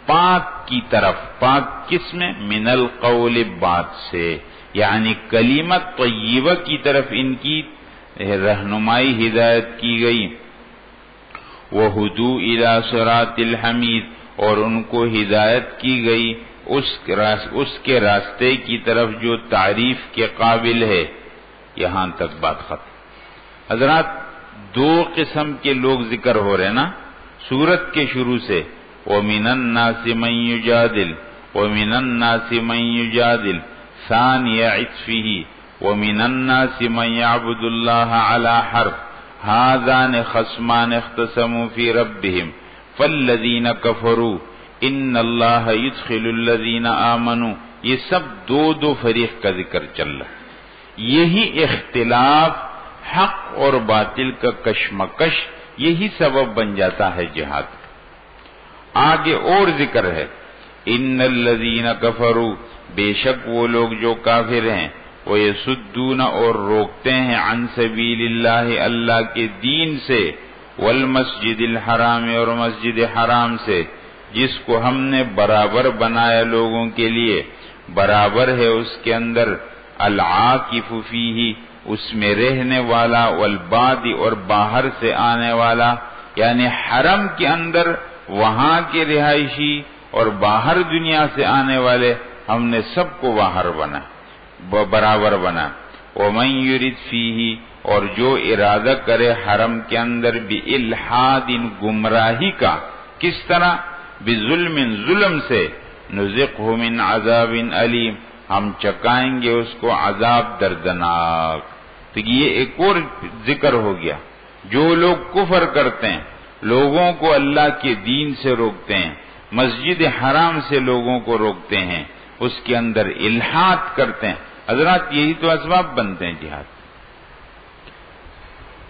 پاک کی طرف. پاک کس میں؟ من القول، بات سے، یعنی کلمت طیبہ کی طرف ان کی رہنمائی ہدایت کی گئی. وہدو الی صراط الحمید، اور ان کو ہدایت کی گئی اس کے راستے کی طرف جو تعریف کے قابل ہے. یہاں تک بات ختم. حضرات، دو قسم کے لوگ ذکر ہو رہے نا سورت کے شروع سے. وَمِنَ النَّاسِ مَن يُجَادِلُ وَمِنَ النَّاسِ مَن يُجَادِلُ ثَانِيَ عِطْفِهِ وَمِنَ النَّاسِ مَن يَعْبُدُ اللَّهَ عَلَى حَرْفٍ هَذَانِ خَصْمَانِ اخْتَصَمُوا فِي رَبِّهِمْ فَالَّذِينَ كَفَرُوا إِنَّ اللَّهَ يُدْخِلُ الَّذِينَ آمَنُوا. یہ سب دو فریق کا ذکر چل رہا ہے. یہی اختلاف، حق اور باطل کا کشمکش، یہی سبب بن جاتا ہے جہاد. آگے اور ذکر ہے، ان الذین کفروا، بے شک وہ لوگ جو کافر ہیں، ویصدون، اور روکتے ہیں، عن سبیل اللہ، اللہ کے دین سے، والمسجد الحرام، اور مسجد حرام سے، جس کو ہم نے برابر بنایا لوگوں کے لیے. برابر ہے اس کے اندر العاکف فیہ، اس میں رہنے والا، والباد، اور باہر سے آنے والا، یعنی حرم کے اندر وہاں کے رہائشی اور باہر دنیا سے آنے والے، ہم نے سب کو باہر بنا، برابر بنا. ومن یرد فیہ، اور جو ارادہ کرے حرم کے اندر بالحاد، گمراہی کا، کس طرح؟ بظلم، ظلم سے، نذقہ من عذاب علیم، ہم چکائیں گے اس کو عذاب دردناک. تو یہ ایک اور ذکر ہو گیا. جو لوگ کفر کرتے ہیں، لوگوں کو اللہ کے دین سے روکتے ہیں، مسجد حرام سے لوگوں کو روکتے ہیں، اس کے اندر الحاد کرتے ہیں. حضرات، یہی تو اسباب بنتے ہیں جہاد.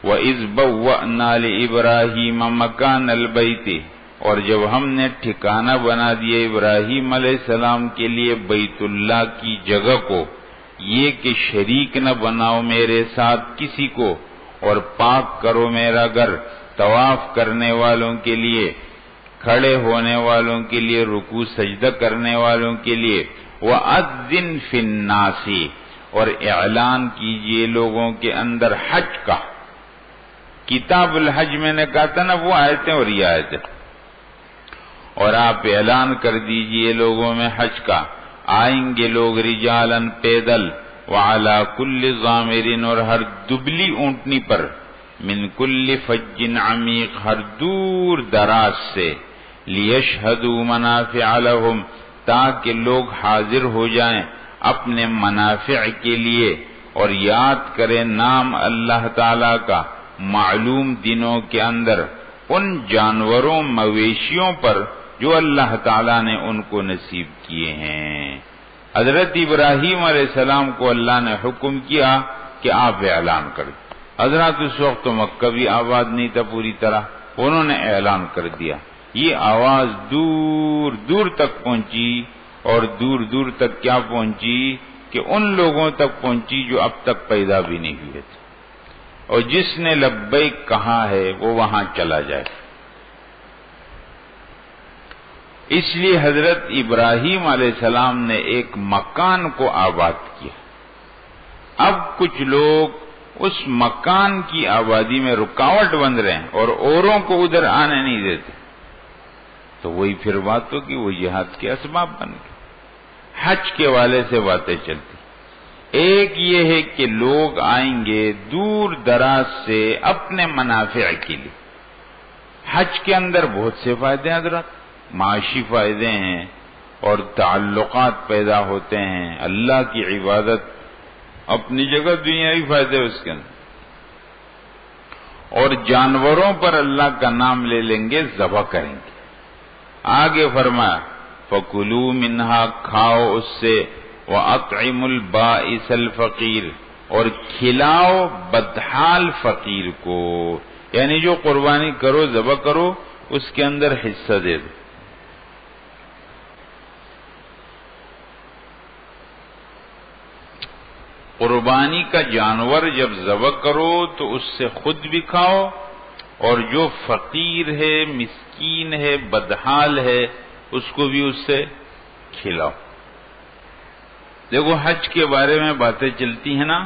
وَإِذْ بَوَّأْنَا لِإِبْرَاهِيمَ مَكَانَ الْبَيْتِ، اور جب ہم نے ٹھکانہ بنا دیا ابراہیم علیہ السلام کے لیے بیت اللہ کی جگہ کو، یہ کہ شریک نہ بناؤ میرے ساتھ کسی کو، اور پاک کرو میرا گھر، طواف کرنے والوں کے لیے، کھڑے ہونے والوں کے لیے، رکوع سجدہ کرنے والوں کے لیے. وَأَذِّن فِي النَّاسِ، اور اعلان کیجئے لوگوں کے اندر حج کا. کتاب الحج میں نے کہا تھا نا، وہ آیتیں اور یہ آیتیں. اور آپ اعلان کر دیجئے لوگوں میں حج کا. آئیں گے لوگ رجالن، پیدل، وعلی کل ضامر، اور ہر دبلی اونٹنی پر، من کل فج عمیق، ہر دور دراز سے، لیشہدوا منافع لہم، تاکہ لوگ حاضر ہو جائیں اپنے منافع کے لیے، اور یاد کریں نام اللہ تعالی کا معلوم دنوں کے اندر ان جانوروں، مویشیوں پر جو اللہ تعالیٰ نے ان کو نصیب کیے ہیں. حضرت ابراہیم علیہ السلام کو اللہ نے حکم کیا کہ آپ اعلان کریں. حضرات، اس وقت تو مکہ بھی آباد نہیں تھا پوری طرح، انہوں نے اعلان کر دیا. یہ آواز دور دور تک پہنچی، اور دور دور تک کیا پہنچی کہ ان لوگوں تک پہنچی جو اب تک پیدا بھی نہیں ہوئے تھے. اور جس نے لبیک کہا ہے وہ وہاں چلا جائے. اس لیے حضرت ابراہیم علیہ السلام نے ایک مکان کو آباد کیا. اب کچھ لوگ اس مکان کی آبادی میں رکاوٹ بن رہے ہیں اور اوروں کو ادھر آنے نہیں دیتے. تو وہی پھر بات ہو کہ وہ جہاد کے اسباب بن گئے. حج کے والے سے باتیں چلتی. ایک یہ ہے کہ لوگ آئیں گے دور دراز سے اپنے منافع کے لیے. حج کے اندر بہت سے فائدے ہیں حضرات، معاشی فائدے ہیں اور تعلقات پیدا ہوتے ہیں، اللہ کی عبادت اپنی جگہ، دنیاوی فائدے اس کے اندر. اور جانوروں پر اللہ کا نام لے لیں گے، ذبح کریں گے. آگے فرمایا فَكُلُوا مِنْهَا، کھاؤ اس سے، وَأَطْعِمُوا الْبَائِسَ الْفَقِيرَ، اور کھلاؤ بدحال فقیر کو، یعنی جو قربانی کرو، ذبح کرو، اس کے اندر حصہ دے دو. قربانی کا جانور جب ذبح کرو تو اس سے خود بھی کھاؤ، اور جو فقیر ہے، مسکین ہے، بدحال ہے، اس کو بھی اس سے کھلاؤ۔ دیکھو حج کے بارے میں باتیں چلتی ہیں نا،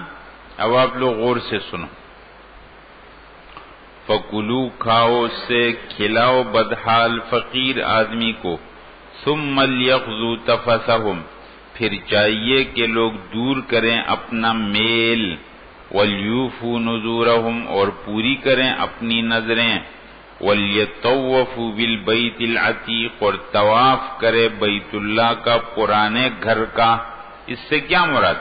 اب آپ لوگ غور سے سنو۔ فَكُلُوا کھاؤ، اس سے کھلاؤ بدحال فقیر آدمی کو، ثُمَّ لْيَقْضُوا تَفَثَهُمْ، پھر چاہیے کہ لوگ دور کریں اپنا میل، وَلْيُوفُوا نُذُورَهُمْ، اور پوری کریں اپنی نظریں، وَلْيَطَّوَّفُوا بِالْبَيْتِ الْعَتِيقِ، اور طواف کرے بیت اللہ کا پرانے گھر کا۔ اس سے کیا مراد؟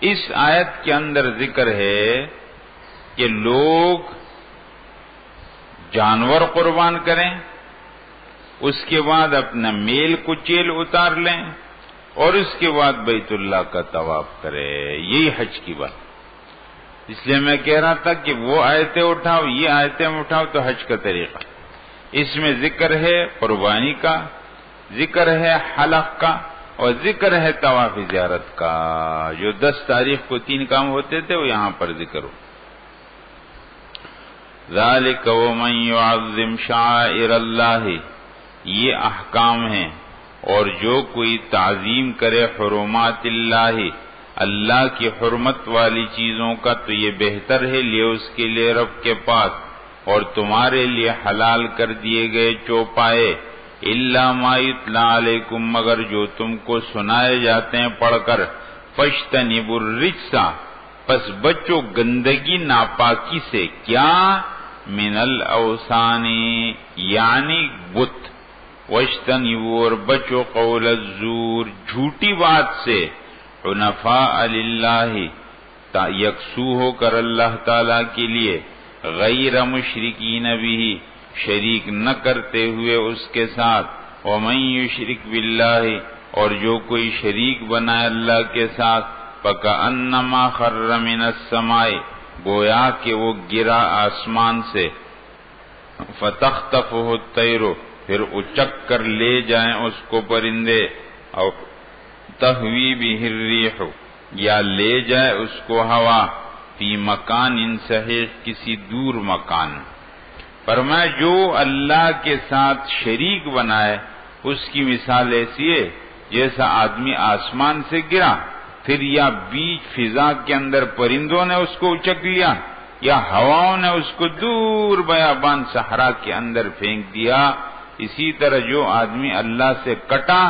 اس آیت کے اندر ذکر ہے کہ لوگ جانور قربان کریں، اس کے بعد اپنا میل کچیل اتار لیں، اور اس کے بعد بیت اللہ کا طواف کرے۔ یہی حج کی بات۔ اس لیے میں کہہ رہا تھا کہ وہ آیتیں اٹھاؤ، یہ آیتیں اٹھاؤ تو حج کا طریقہ۔ اس میں ذکر ہے قربانی کا، ذکر ہے حلق کا، اور ذکر ہے طواف زیارت کا۔ جو 10 تاریخ کو 3 کام ہوتے تھے وہ یہاں پر ذکر ہو۔ ذَلِكَ وَمَن يُعَظِّمْ شَعَائِرَ اللَّهِ، یہ احکام ہیں، اور جو کوئی تعظیم کرے حرمات اللہ، اللہ کی حرمت والی چیزوں کا، تو یہ بہتر ہے لیے اس کے لیے رب کے پاس، اور تمہارے لیے حلال کر دیے گئے چوپائے، الا ما یتلی علیکم، مگر جو تم کو سنائے جاتے ہیں پڑھ کر، فاجتنبوا الرجس، پس بچو گندگی ناپاکی سے، کیا؟ من الاوثان، یعنی بت، واجتنبوا، اور بچو قول الزور، جھوٹی بات سے، حنفاء للہ، یکسو ہو کر اللہ تعالی کے لیے، غیر مشرکین بھی، شریک نہ کرتے ہوئے اس کے ساتھ، ومن یشرک باللہ، اور جو کوئی شریک بنائے اللہ کے ساتھ، فکأنما خر من السماء، گویا کہ وہ گرا آسمان سے، فتخطفہ الطیر، پھر اچک کر لے جائیں اس کو پرندے، اور تہوی بہ الریح، یا لے جائے اس کو ہوا، فی مکان صحیح، کسی دور مکان۔ فرمایا جو اللہ کے ساتھ شریک بنائے اس کی مثال ایسی ہے جیسا آدمی آسمان سے گرا، پھر یا بیچ فضا کے اندر پرندوں نے اس کو اچک لیا، یا ہواؤں نے اس کو دور بیابان صحرا کے اندر پھینک دیا۔ اسی طرح جو آدمی اللہ سے کٹا،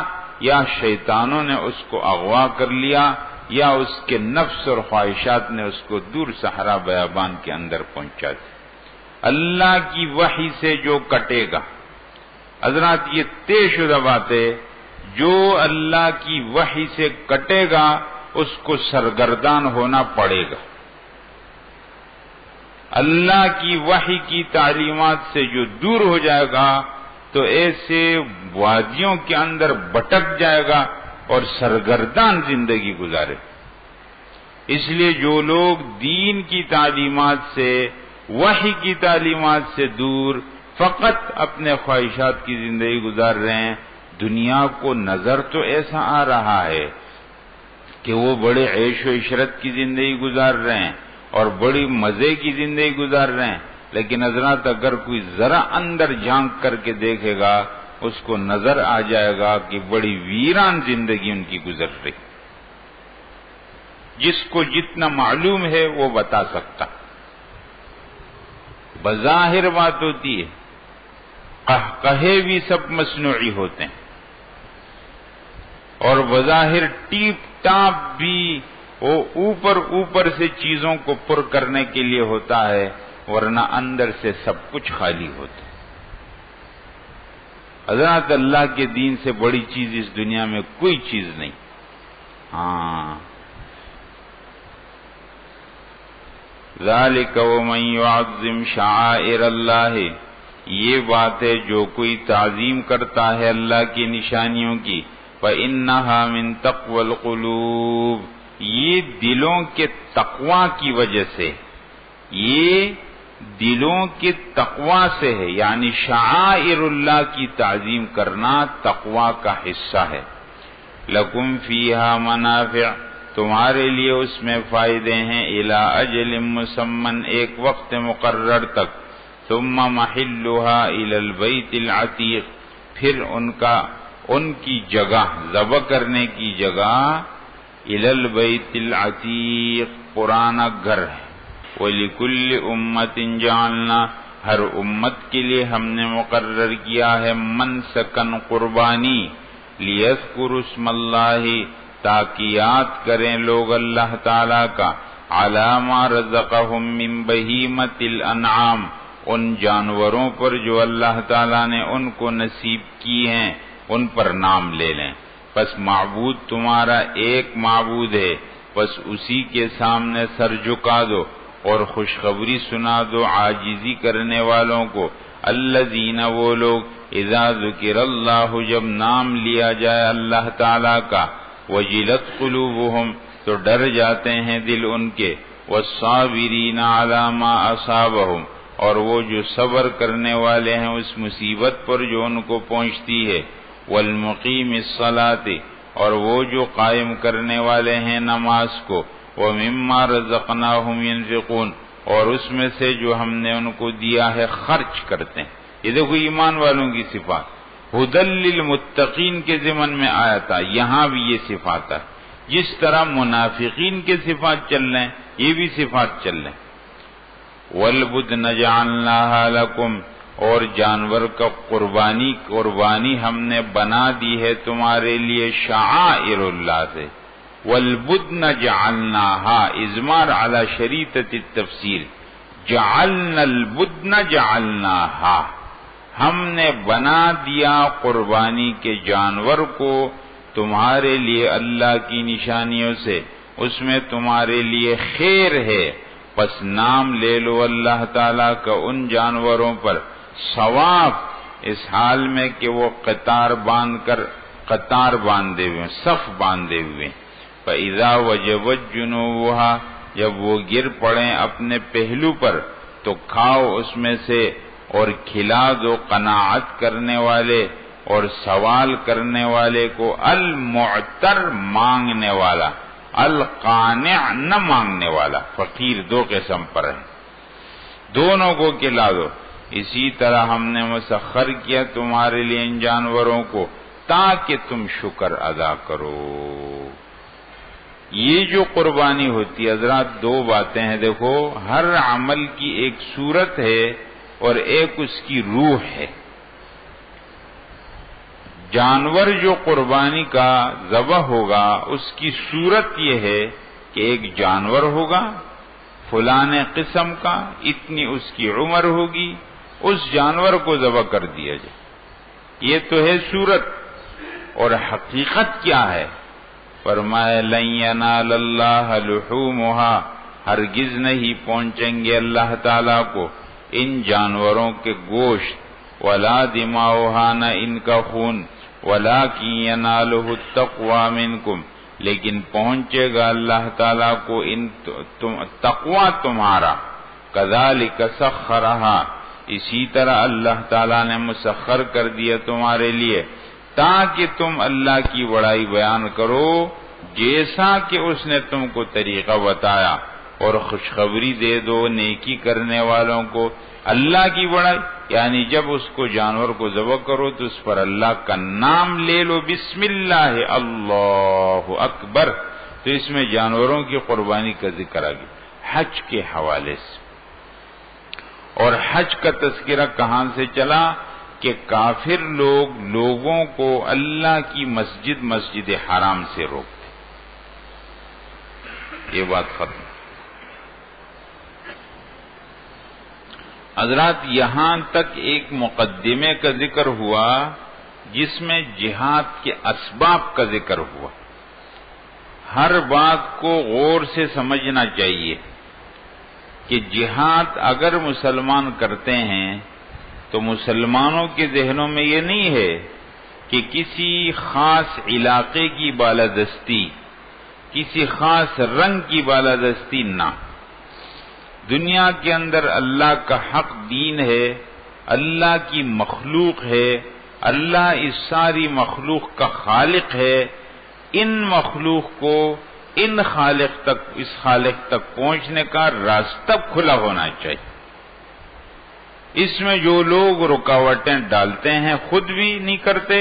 یا شیطانوں نے اس کو اغوا کر لیا، یا اس کے نفس اور خواہشات نے اس کو دور صحرا بیابان کے اندر پہنچا دیا۔ اللہ کی وحی سے جو کٹے گا، حضرات یہ طے شدہ بات ہے، جو اللہ کی وحی سے کٹے گا اس کو سرگردان ہونا پڑے گا۔ اللہ کی وحی کی تعلیمات سے جو دور ہو جائے گا تو ایسے وادیوں کے اندر بھٹک جائے گا اور سرگردان زندگی گزارے۔ اس لیے جو لوگ دین کی تعلیمات سے، وحی کی تعلیمات سے دور فقط اپنے خواہشات کی زندگی گزار رہے ہیں، دنیا کو نظر تو ایسا آ رہا ہے کہ وہ بڑے عیش و عشرت کی زندگی گزار رہے ہیں اور بڑی مزے کی زندگی گزار رہے ہیں، لیکن حضرات اگر کوئی ذرا اندر جھانک کر کے دیکھے گا اس کو نظر آ جائے گا کہ بڑی ویران زندگی ان کی گزر رہی۔ جس کو جتنا معلوم ہے وہ بتا سکتا، بظاہر بات ہوتی ہے، قہقہے بھی سب مصنوعی ہوتے ہیں، اور بظاہر ٹیپ ٹاپ بھی وہ اوپر سے چیزوں کو پر کرنے کے لیے ہوتا ہے، ورنہ اندر سے سب کچھ خالی ہوتا ہے۔ حضرات اللہ کے دین سے بڑی چیز اس دنیا میں کوئی چیز نہیں۔ ہاں، ذالک ومن یعظم شعائر اللہ، یہ بات ہے جو کوئی تعظیم کرتا ہے اللہ کی نشانیوں کی، فإنها من تقوى القلوب، یہ دلوں کے تقوی کی وجہ سے، یہ دلوں کے تقوی سے ہے، یعنی شعائر اللہ کی تعظیم کرنا تقوی کا حصہ ہے۔ لکم فیہا منافع، تمہارے لیے اس میں فائدے ہیں، الی اجل مسمن، ایک وقت مقرر تک، ثم محلها الی البیت العتیق، پھر ان کی جگہ، ذبح کرنے کی جگہ الی البیت العتیق، پرانا گھر ہے۔ وَلِكُلِّ أُمَّةٍ جَعَلْنَا، ہر امت کے لیے ہم نے مقرر کیا ہے منسکن، قربانی، لِيَذْكُرُوا اسْمَ اللَّهِ، تاکہ یاد کریں لوگ اللہ تعالیٰ کا، عَلَى مَا رَزَقَهُم مِّن بَهِیمَةِ الْأَنْعَامِ، ان جانوروں پر جو اللہ تعالیٰ نے ان کو نصیب کی ہیں، ان پر نام لے لیں۔ پس معبود تمہارا ایک معبود ہے، پس اسی کے سامنے سر جھکا دو اور خوشخبری سنا دو عاجزی کرنے والوں کو، الذین، وہ لوگ، اذا ذکر اللہ، جب نام لیا جائے اللہ تعالیٰ کا، وجلت قلوبہم، تو ڈر جاتے ہیں دل ان کے، والصابرین علی ما اصابہم، اور وہ جو صبر کرنے والے ہیں اس مصیبت پر جو ان کو پہنچتی ہے، والمقیم الصلاۃ، اور وہ جو قائم کرنے والے ہیں نماز کو، ومما رزقناہم ینفقون، اور اس میں سے جو ہم نے ان کو دیا ہے خرچ کرتے ہیں۔ یہ دیکھو ایمان والوں کی صفات، ھدی للمتقین کے ضمن میں آیا تھا، یہاں بھی یہ صفات ہے۔ جس طرح منافقین کے صفات چل رہے ہیں، یہ بھی صفات چل رہے ہیں۔ وَالْبُدْنَ جَعَلْنَاهَا لَكُمْ، اور جانور کا قربانی ہم نے بنا دی ہے تمہارے لیے شعائر اللہ سے۔ وَالْبُدْنَ جَعَلْنَاهَا، اضمار علی شریطۃ التفسیر، جعلنا البدن جعلناها، ہم نے بنا دیا قربانی کے جانور کو تمہارے لیے اللہ کی نشانیوں سے، اس میں تمہارے لیے خیر ہے، پس نام لے لو اللہ تعالیٰ کا ان جانوروں پر، ثواب، اس حال میں کہ وہ قطار باندھے ہوئے، صف باندھے ہوئے۔ فَإِذَا وَجَبَتْ جُنُوبُهَا، جب وہ گر پڑیں اپنے پہلو پر تو کھاؤ اس میں سے اور کھلا دو قناعت کرنے والے اور سوال کرنے والے کو، المعتر، مانگنے والا، القانع، نہ مانگنے والا، فقیر دو قسم پر ہے، دونوں کو کھلا دو۔ اسی طرح ہم نے مسخر کیا تمہارے لیے ان جانوروں کو تاکہ تم شکر ادا کرو۔ یہ جو قربانی ہوتی ہے حضرات، دو باتیں ہیں، دیکھو، ہر عمل کی ایک صورت ہے اور ایک اس کی روح ہے۔ جانور جو قربانی کا ذبح ہوگا اس کی صورت یہ ہے کہ ایک جانور ہوگا فلاں قسم کا، اتنی اس کی عمر ہوگی، اس جانور کو ذبح کر دیا جائے، یہ تو ہے صورت۔ اور حقیقت کیا ہے؟ فرمایا لن ینال اللہ لحومها، ہرگز نہیں پہنچیں گے اللہ تعالیٰ کو ان جانوروں کے گوشت، ولا دماؤها، نہ ان کا خون، ولکن ینالہ التقوی منکم، لیکن پہنچے گا اللہ تعالیٰ کو ان تقوی تمہارا۔ کذالک سخرھا، اسی طرح اللہ تعالیٰ نے مسخر کر دیا تمہارے لیے تاکہ تم اللہ کی بڑائی بیان کرو، جیسا کہ اس نے تم کو طریقہ بتایا، اور خوشخبری دے دو نیکی کرنے والوں کو اللہ کی بڑائی، یعنی جب اس کو جانور کو ذبح کرو تو اس پر اللہ کا نام لے لو، بسم اللہ، اللہ اکبر، تو اس میں جانوروں کی قربانی کا ذکر آ گیا حج کے حوالے سے۔ اور حج کا تذکرہ کہاں سے چلا کہ کافر لوگوں کو اللہ کی مسجد حرام سے روکتے، یہ بات ختم۔ حضرات یہاں تک ایک مقدمے کا ذکر ہوا جس میں جہاد کے اسباب کا ذکر ہوا۔ ہر بات کو غور سے سمجھنا چاہیے کہ جہاد اگر مسلمان کرتے ہیں تو مسلمانوں کے ذہنوں میں یہ نہیں ہے کہ کسی خاص علاقے کی بالادستی، کسی خاص رنگ کی بالادستی، نہ، دنیا کے اندر اللہ کا حق دین ہے، اللہ کی مخلوق ہے، اللہ اس ساری مخلوق کا خالق ہے، ان مخلوق کو اس خالق تک پہنچنے کا راستہ کھلا ہونا چاہیے۔ اس میں جو لوگ رکاوٹیں ڈالتے ہیں خود بھی نہیں کرتے،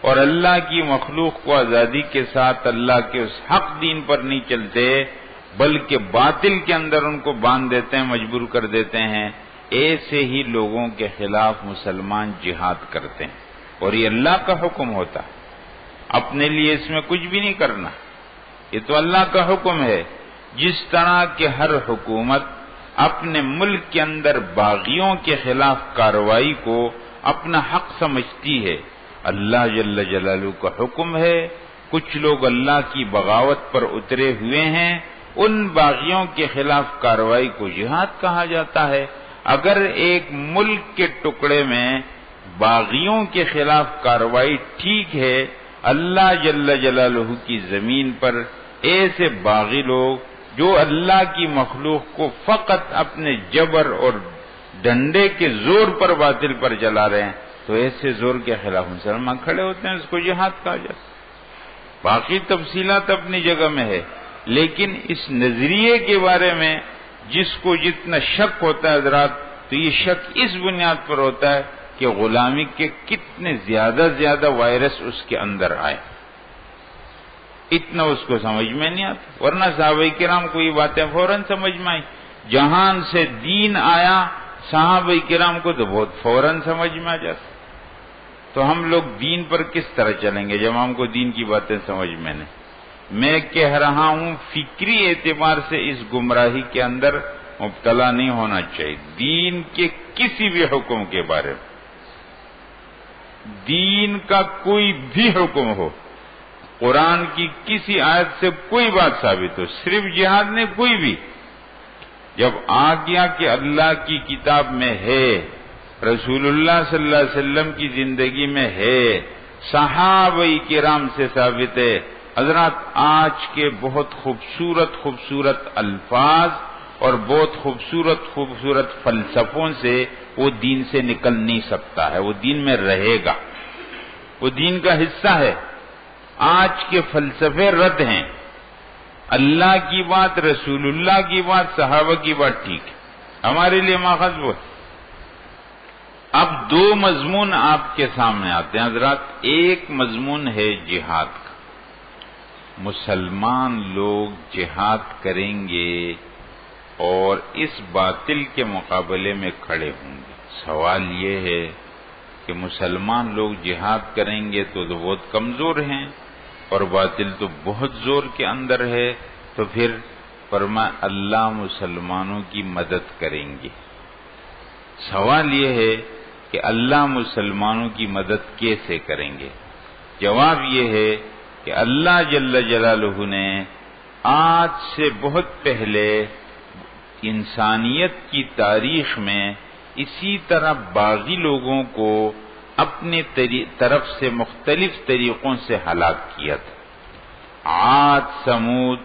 اور اللہ کی مخلوق کو آزادی کے ساتھ اللہ کے اس حق دین پر نہیں چلتے، بلکہ باطل کے اندر ان کو باندھ دیتے ہیں، مجبور کر دیتے ہیں، ایسے ہی لوگوں کے خلاف مسلمان جہاد کرتے ہیں، اور یہ اللہ کا حکم ہوتا ہے، اپنے لیے اس میں کچھ بھی نہیں کرنا، یہ تو اللہ کا حکم ہے۔ جس طرح کہ ہر حکومت اپنے ملک کے اندر باغیوں کے خلاف کارروائی کو اپنا حق سمجھتی ہے، اللہ جل جلالہ کا حکم ہے، کچھ لوگ اللہ کی بغاوت پر اترے ہوئے ہیں، ان باغیوں کے خلاف کارروائی کو جہاد کہا جاتا ہے۔ اگر ایک ملک کے ٹکڑے میں باغیوں کے خلاف کارروائی ٹھیک ہے، اللہ جل جلالہ کی زمین پر ایسے باغی لوگ جو اللہ کی مخلوق کو فقط اپنے جبر اور ڈنڈے کے زور پر باطل پر چلا رہے ہیں، تو ایسے زور کے خلاف مسلمان کھڑے ہوتے ہیں، اس کو جہاد کہا جاتا ہے۔ باقی تفصیلات اپنی جگہ میں ہے، لیکن اس نظریے کے بارے میں جس کو جتنا شک ہوتا ہے حضرات، تو یہ شک اس بنیاد پر ہوتا ہے کہ غلامی کے کتنے زیادہ وائرس اس کے اندر آئے، اتنا اس کو سمجھ میں نہیں آتا، ورنہ صحابہ کرام کو یہ باتیں فوراً سمجھ میں آئی۔ جہان سے دین آیا، صحابہ کرام کو تو بہت فوراً سمجھ میں آ جاتا۔ تو ہم لوگ دین پر کس طرح چلیں گے جب ہم کو دین کی باتیں سمجھ میں نہیں؟ میں کہہ رہا ہوں فکری اعتبار سے اس گمراہی کے اندر مبتلا نہیں ہونا چاہیے۔ دین کے کسی بھی حکم کے بارے میں، دین کا کوئی بھی حکم ہو، قرآن کی کسی آیت سے کوئی بات ثابت ہو، صرف جہاد نے کوئی بھی، جب آ گیا کہ اللہ کی کتاب میں ہے، رسول اللہ صلی اللہ علیہ وسلم کی زندگی میں ہے، صحابہ کرام سے ثابت ہے، حضرات آج کے بہت خوبصورت الفاظ اور بہت خوبصورت فلسفوں سے وہ دین سے نکل نہیں سکتا ہے، وہ دین میں رہے گا، وہ دین کا حصہ ہے۔ آج کے فلسفے رد ہیں، اللہ کی بات، رسول اللہ کی بات، صحابہ کی بات ٹھیک ہے، ہمارے لیے ماخذ وہ ہے۔ اب دو مضمون آپ کے سامنے آتے ہیں حضرات، ایک مضمون ہے جہاد کا، مسلمان لوگ جہاد کریں گے اور اس باطل کے مقابلے میں کھڑے ہوں گے۔ سوال یہ ہے کہ مسلمان لوگ جہاد کریں گے تو بہت کمزور ہیں اور باطل تو بہت زور کے اندر ہے، تو پھر فرمایا اللہ مسلمانوں کی مدد کریں گے۔ سوال یہ ہے کہ اللہ مسلمانوں کی مدد کیسے کریں گے؟ جواب یہ ہے کہ اللہ جل جلالہ نے آج سے بہت پہلے انسانیت کی تاریخ میں اسی طرح باغی لوگوں کو اپنی طرف سے مختلف طریقوں سے ہلاک کیا تھا۔ عاد، سمود،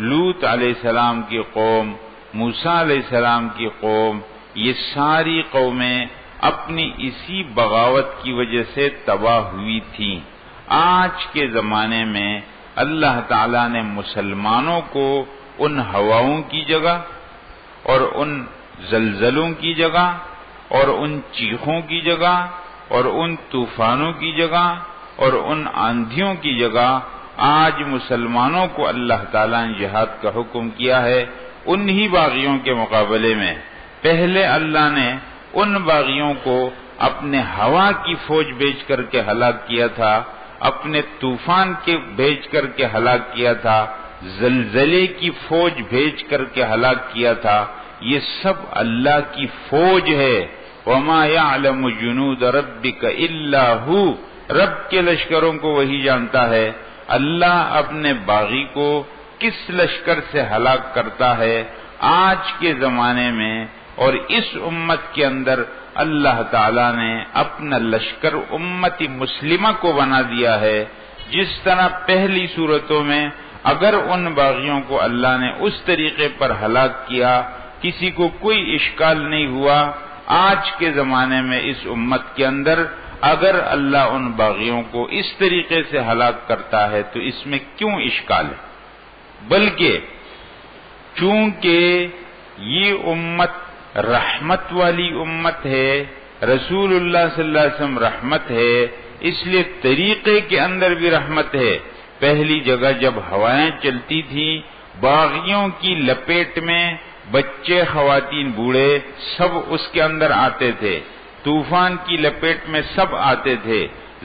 لوط علیہ السلام کی قوم، موسیٰ علیہ السلام کی قوم، یہ ساری قومیں اپنی اسی بغاوت کی وجہ سے تباہ ہوئی تھیں۔ آج کے زمانے میں اللہ تعالیٰ نے مسلمانوں کو ان ہواؤں کی جگہ اور ان زلزلوں کی جگہ اور ان چیخوں کی جگہ اور ان طوفانوں کی جگہ اور ان آندھیوں کی جگہ آج مسلمانوں کو اللہ تعالیٰ نے جہاد کا حکم کیا ہے انہی باغیوں کے مقابلے میں۔ پہلے اللہ نے ان باغیوں کو اپنے ہوا کی فوج بھیج کر کے ہلاک کیا تھا، اپنے طوفان کے بھیج کر کے ہلاک کیا تھا، زلزلے کی فوج بھیج کر کے ہلاک کیا تھا۔ یہ سب اللہ کی فوج ہے۔ وَمَا يَعْلَمُ جُنُودَ رَبِّكَ إِلَّا هُوَ، رب کے لشکروں کو وہی جانتا ہے۔ اللہ اپنے باغی کو کس لشکر سے ہلاک کرتا ہے آج کے زمانے میں، اور اس امت کے اندر اللہ تعالیٰ نے اپنا لشکر امت مسلمہ کو بنا دیا ہے۔ جس طرح پہلی صورتوں میں اگر ان باغیوں کو اللہ نے اس طریقے پر ہلاک کیا کسی کو کوئی اشکال نہیں ہوا، آج کے زمانے میں اس امت کے اندر اگر اللہ ان باغیوں کو اس طریقے سے ہلاک کرتا ہے تو اس میں کیوں اشکال ہے؟ بلکہ چونکہ یہ امت رحمت والی امت ہے، رسول اللہ صلی اللہ علیہ وسلم رحمت ہے، اس لیے طریقے کے اندر بھی رحمت ہے۔ پہلی جگہ جب ہوائیں چلتی تھیں، باغیوں کی لپیٹ میں بچے، خواتین، بوڑھے سب اس کے اندر آتے تھے، طوفان کی لپیٹ میں سب آتے تھے،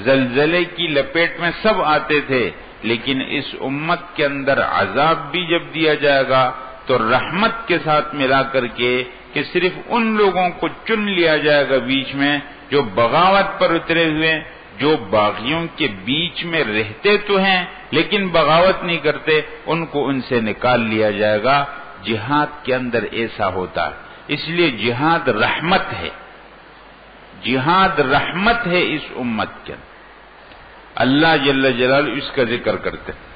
زلزلے کی لپیٹ میں سب آتے تھے، لیکن اس امت کے اندر عذاب بھی جب دیا جائے گا تو رحمت کے ساتھ ملا کر کے کہ صرف ان لوگوں کو چن لیا جائے گا بیچ میں جو بغاوت پر اترے ہوئے، جو باغیوں کے بیچ میں رہتے تو ہیں لیکن بغاوت نہیں کرتے، ان کو ان سے نکال لیا جائے گا۔ جہاد کے اندر ایسا ہوتا ہے، اس لیے جہاد رحمت ہے، جہاد رحمت ہے اس امت کے اندر۔ اللہ جل جلالہ اس کا ذکر کرتے ہیں،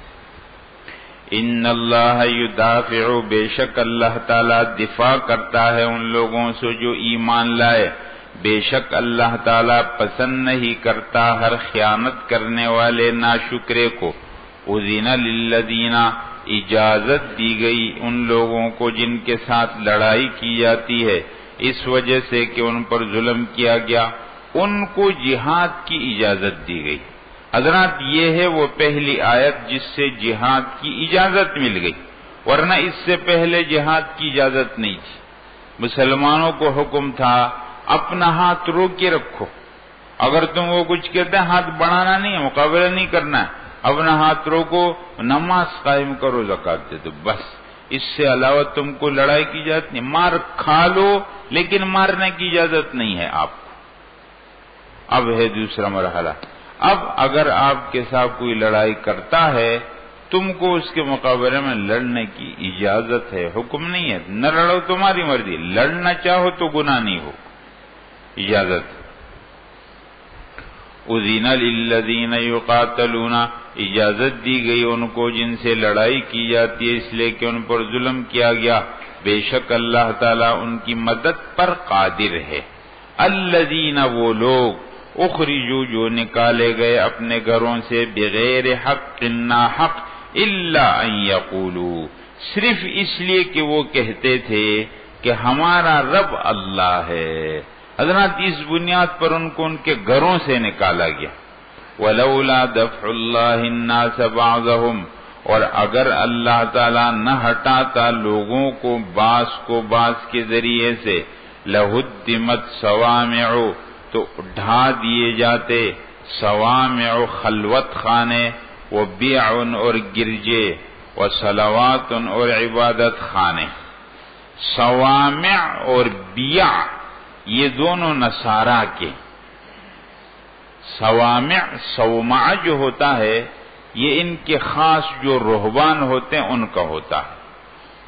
ان اللہ یدافع، بے شک اللہ تعالیٰ دفاع کرتا ہے ان لوگوں سے جو ایمان لائے، بے شک اللہ تعالیٰ پسند نہیں کرتا ہر خیانت کرنے والے ناشکرے کو۔ اذن للذین، اجازت دی گئی ان لوگوں کو جن کے ساتھ لڑائی کی جاتی ہے اس وجہ سے کہ ان پر ظلم کیا گیا، ان کو جہاد کی اجازت دی گئی۔ حضرات یہ ہے وہ پہلی آیت جس سے جہاد کی اجازت مل گئی، ورنہ اس سے پہلے جہاد کی اجازت نہیں تھی۔ مسلمانوں کو حکم تھا اپنا ہاتھ روک کے رکھو، اگر تم وہ کچھ کہتے ہیں ہاتھ بڑھانا نہیں ہے، مقابلہ نہیں کرنا ہے، اپنا ہاتھ روکو، نماز قائم کرو، زکات دے دو، بس اس سے علاوہ تم کو لڑائی کی اجازت نہیں۔ مار کھا لو لیکن مارنے کی اجازت نہیں ہے آپ کو۔ اب ہے دوسرا مرحلہ، اب اگر آپ کے ساتھ کوئی لڑائی کرتا ہے تم کو اس کے مقابلے میں لڑنے کی اجازت ہے، حکم نہیں ہے، نہ لڑو تمہاری مرضی، لڑنا چاہو تو گناہ نہیں ہو، اجازت۔ اذن للذین یقاتلون، اجازت دی گئی ان کو جن سے لڑائی کی جاتی ہے اس لیے کہ ان پر ظلم کیا گیا، بے شک اللہ تعالیٰ ان کی مدد پر قادر ہے۔ الذین، وہ لوگ، اخرجوا، جو نکالے گئے اپنے گھروں سے، بغیر حق، نا حق، الا ان یقولوا، صرف اس لیے کہ وہ کہتے تھے کہ ہمارا رب اللہ ہے۔ حضرات اس بنیاد پر ان کو ان کے گھروں سے نکالا گیا۔ ولولا دفع اللہ الناس بعضهم، اور اگر اللہ تعالیٰ نہ ہٹاتا لوگوں کو بعض کے ذریعے سے، لہدمت صوامع، تو ڈھا دیے جاتے، صوامع خلوت خانے، وبیع اور گرجے، وصلوات اور عبادت خانے۔ صوامع اور بیع یہ دونوں نصارہ کے، صومع جو ہوتا ہے یہ ان کے خاص جو رہبان ہوتے ہیں ان کا ہوتا ہے،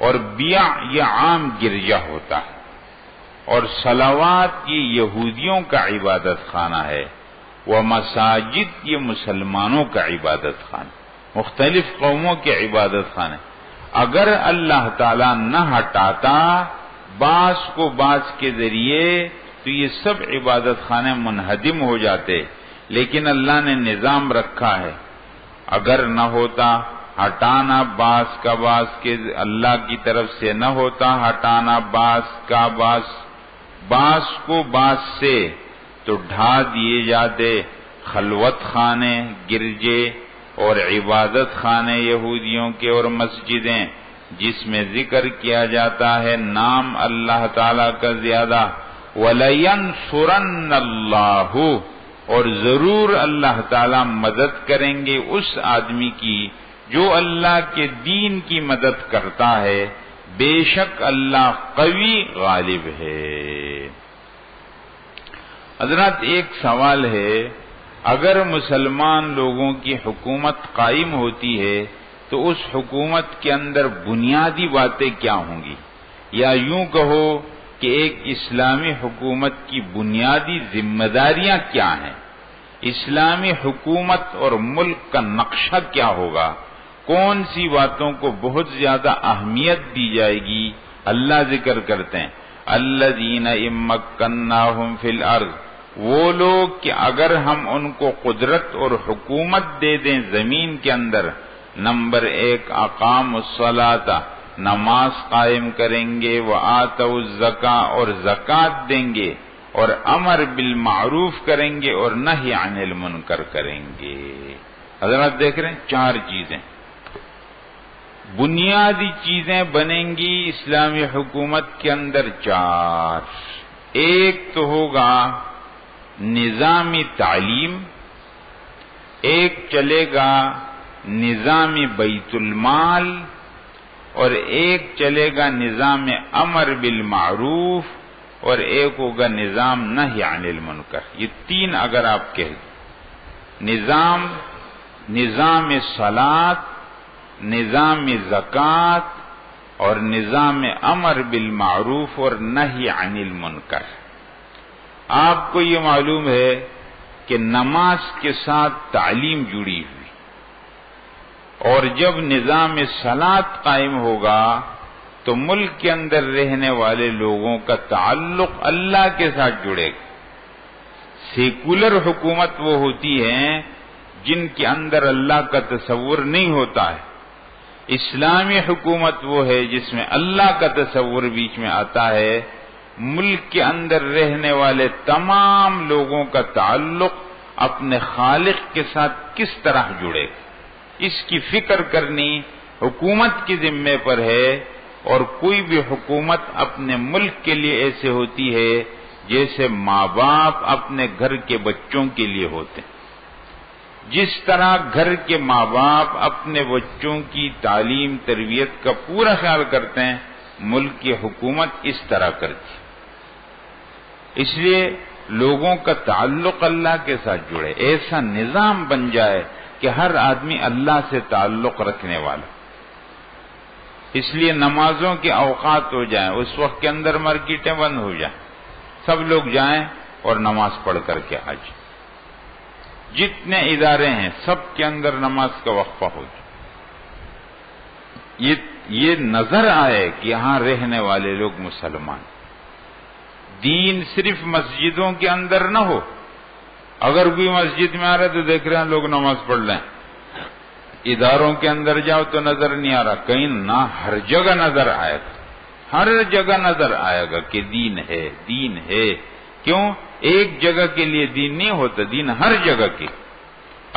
اور بیع یہ عام گرجا ہوتا ہے، اور صلوات یہ یہودیوں کا عبادت خانہ ہے، ومساجد یہ مسلمانوں کا عبادت خانہ، مختلف قوموں کے عبادت خانے۔ اگر اللہ تعالیٰ نہ ہٹاتا بعض کو بعض کے ذریعے تو یہ سب عبادت خانے منہدم ہو جاتے، لیکن اللہ نے نظام رکھا ہے، اگر نہ ہوتا ہٹانا بعض کا بعض کے، اللہ کی طرف سے نہ ہوتا ہٹانا بعض کا بعض کو بعض سے، تو ڈھا دیے جاتے خلوت خانے، گرجے اور عبادت خانے یہودیوں کے، اور مسجدیں جس میں ذکر کیا جاتا ہے نام اللہ تعالی کا زیادہ۔ وَلَيَنْصُرَنَّ اللَّهُ، اور ضرور اللہ تعالی مدد کریں گے اس آدمی کی جو اللہ کے دین کی مدد کرتا ہے، بے شک اللہ قوی غالب ہے۔ حضرات ایک سوال ہے، اگر مسلمان لوگوں کی حکومت قائم ہوتی ہے تو اس حکومت کے اندر بنیادی باتیں کیا ہوں گی، یا یوں کہو کہ ایک اسلامی حکومت کی بنیادی ذمہ داریاں کیا ہیں، اسلامی حکومت اور ملک کا نقشہ کیا ہوگا، کون سی باتوں کو بہت زیادہ اہمیت دی جائے گی۔ اللہ ذکر کرتے ہیں الذین ان مکناہم فی الارض، وہ لوگ کہ اگر ہم ان کو قدرت اور حکومت دے دیں زمین کے اندر، نمبر 1 اقام الصلاۃ، نماز قائم کریں گے، وآتوا الزکاۃ، اور زکوٰۃ دیں گے، اور امر بالمعروف کریں گے اور نہی عن المنکر کریں گے۔ حضرات دیکھ رہے ہیں 4 چیزیں، بنیادی چیزیں بنیں گی اسلامی حکومت کے اندر 4۔ ایک تو ہوگا نظامی تعلیم، ایک چلے گا نظام بیت المال، اور ایک چلے گا نظام امر بالمعروف، اور ایک ہوگا نظام نہی عن المنکر۔ یہ 3 اگر آپ کہہ دیں، نظام صلاۃ، نظام زکوٰۃ، اور نظام امر بالمعروف اور نہی عن المنکر۔ آپ کو یہ معلوم ہے کہ نماز کے ساتھ تعلیم جڑی ہوئی، اور جب نظام صلاۃ قائم ہوگا تو ملک کے اندر رہنے والے لوگوں کا تعلق اللہ کے ساتھ جڑے گا۔ سیکولر حکومت وہ ہوتی ہیں جن کے اندر اللہ کا تصور نہیں ہوتا ہے، اسلامی حکومت وہ ہے جس میں اللہ کا تصور بیچ میں آتا ہے۔ ملک کے اندر رہنے والے تمام لوگوں کا تعلق اپنے خالق کے ساتھ کس طرح جڑے گا، اس کی فکر کرنی حکومت کے ذمے پر ہے۔ اور کوئی بھی حکومت اپنے ملک کے لیے ایسے ہوتی ہے جیسے ماں باپ اپنے گھر کے بچوں کے لیے ہوتے ہیں۔ جس طرح گھر کے ماں باپ اپنے بچوں کی تعلیم تربیت کا پورا خیال کرتے ہیں، ملک کی حکومت اس طرح کرتی۔ اس لیے لوگوں کا تعلق اللہ کے ساتھ جڑے، ایسا نظام بن جائے کہ ہر آدمی اللہ سے تعلق رکھنے والا۔ اس لیے نمازوں کے اوقات ہو جائیں، اس وقت کے اندر مارکیٹیں بند ہو جائیں، سب لوگ جائیں اور نماز پڑھ کر کے آ جائیں۔ جتنے ادارے ہیں سب کے اندر نماز کا وقفہ ہو جائے، یہ نظر آئے کہ یہاں رہنے والے لوگ مسلمان۔ دین صرف مسجدوں کے اندر نہ ہو، اگر کوئی مسجد میں آ رہا ہے تو دیکھ رہے ہیں لوگ نماز پڑھ رہے ہیں، اداروں کے اندر جاؤ تو نظر نہیں آ رہا، کہیں نہ ہر جگہ نظر آئے گا، ہر جگہ نظر آئے گا کہ دین ہے، دین ہے۔ کیوں؟ ایک جگہ کے لیے دین نہیں ہوتا، دین ہر جگہ کی۔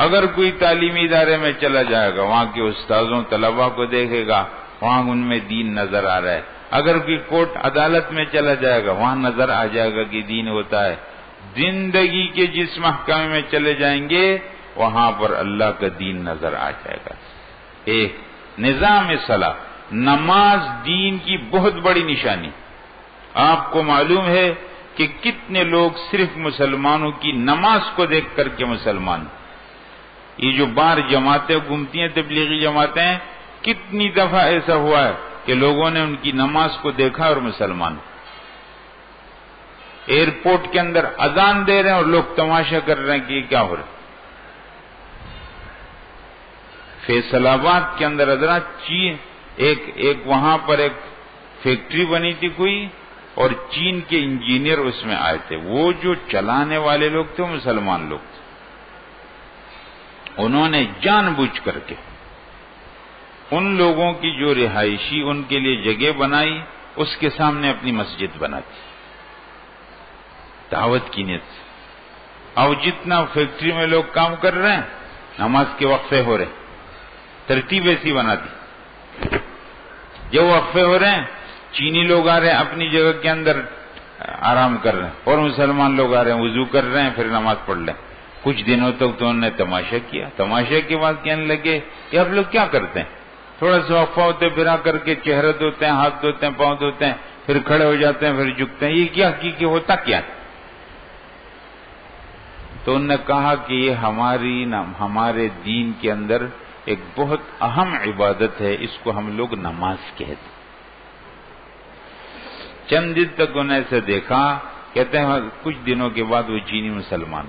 اگر کوئی تعلیمی ادارے میں چلا جائے گا، وہاں کے استاذوں طلباء کو دیکھے گا، وہاں ان میں دین نظر آ رہا ہے۔ اگر کوئی کورٹ عدالت میں چلا جائے گا، وہاں نظر آ جائے گا کہ دین ہوتا ہے۔ زندگی کے جس محکمے میں چلے جائیں گے وہاں پر اللہ کا دین نظر آ جائے گا۔ ایک نظام صلاح، نماز دین کی بہت بڑی نشانی۔ آپ کو معلوم ہے کہ کتنے لوگ صرف مسلمانوں کی نماز کو دیکھ کر کے مسلمان، یہ جو باہر جماعتیں گھومتی ہیں تبلیغی جماعتیں، کتنی دفعہ ایسا ہوا ہے کہ لوگوں نے ان کی نماز کو دیکھا اور مسلمان۔ ایئرپورٹ کے اندر اذان دے رہے ہیں اور لوگ تماشا کر رہے ہیں کہ یہ کیا ہو رہا ہے۔ فیصل آباد کے اندر حضرات ایک وہاں پر ایک فیکٹری بنی تھی کوئی، اور چین کے انجینئر اس میں آئے تھے، وہ جو چلانے والے لوگ تھے وہ مسلمان لوگ تھے۔ انہوں نے جان بوجھ کر کے ان لوگوں کی جو رہائشی ان کے لیے جگہ بنائی، اس کے سامنے اپنی مسجد بنا دی دعوت کی نیت سے۔ اب جتنا فیکٹری میں لوگ کام کر رہے ہیں، نماز کے وقفے ہو رہے، ترتیب ایسی بنا دی، جب وقفے ہو رہے ہیں چینی لوگ آ رہے ہیں اپنی جگہ کے اندر آرام کر رہے ہیں، اور مسلمان لوگ آ رہے ہیں وضو کر رہے ہیں، پھر نماز پڑھ رہے ہیں۔ کچھ دنوں تک تو انہوں نے تماشا کیا، تماشا کے بعد کہنے لگے کہ آپ لوگ کیا کرتے ہیں؟ تھوڑا سا وقفہ ہوتے ہیں، پھر آ کر کے چہرہ دھوتے ہیں، ہاتھ دھوتے ہیں، پاؤں دھوتے ہیں، پھر کھڑے ہو جاتے ہیں، پھر جھکتے ہیں، یہ کیا کہ ہوتا کیا؟ تو انہوں نے کہا کہ یہ ہمارے دین کے اندر ایک بہت اہم عبادت ہے، اس کو ہم لوگ نماز کہتے ہیں۔ چند دن تک انہیں ایسے دیکھا، کہتے ہیں کچھ دنوں کے بعد وہ چینی مسلمان۔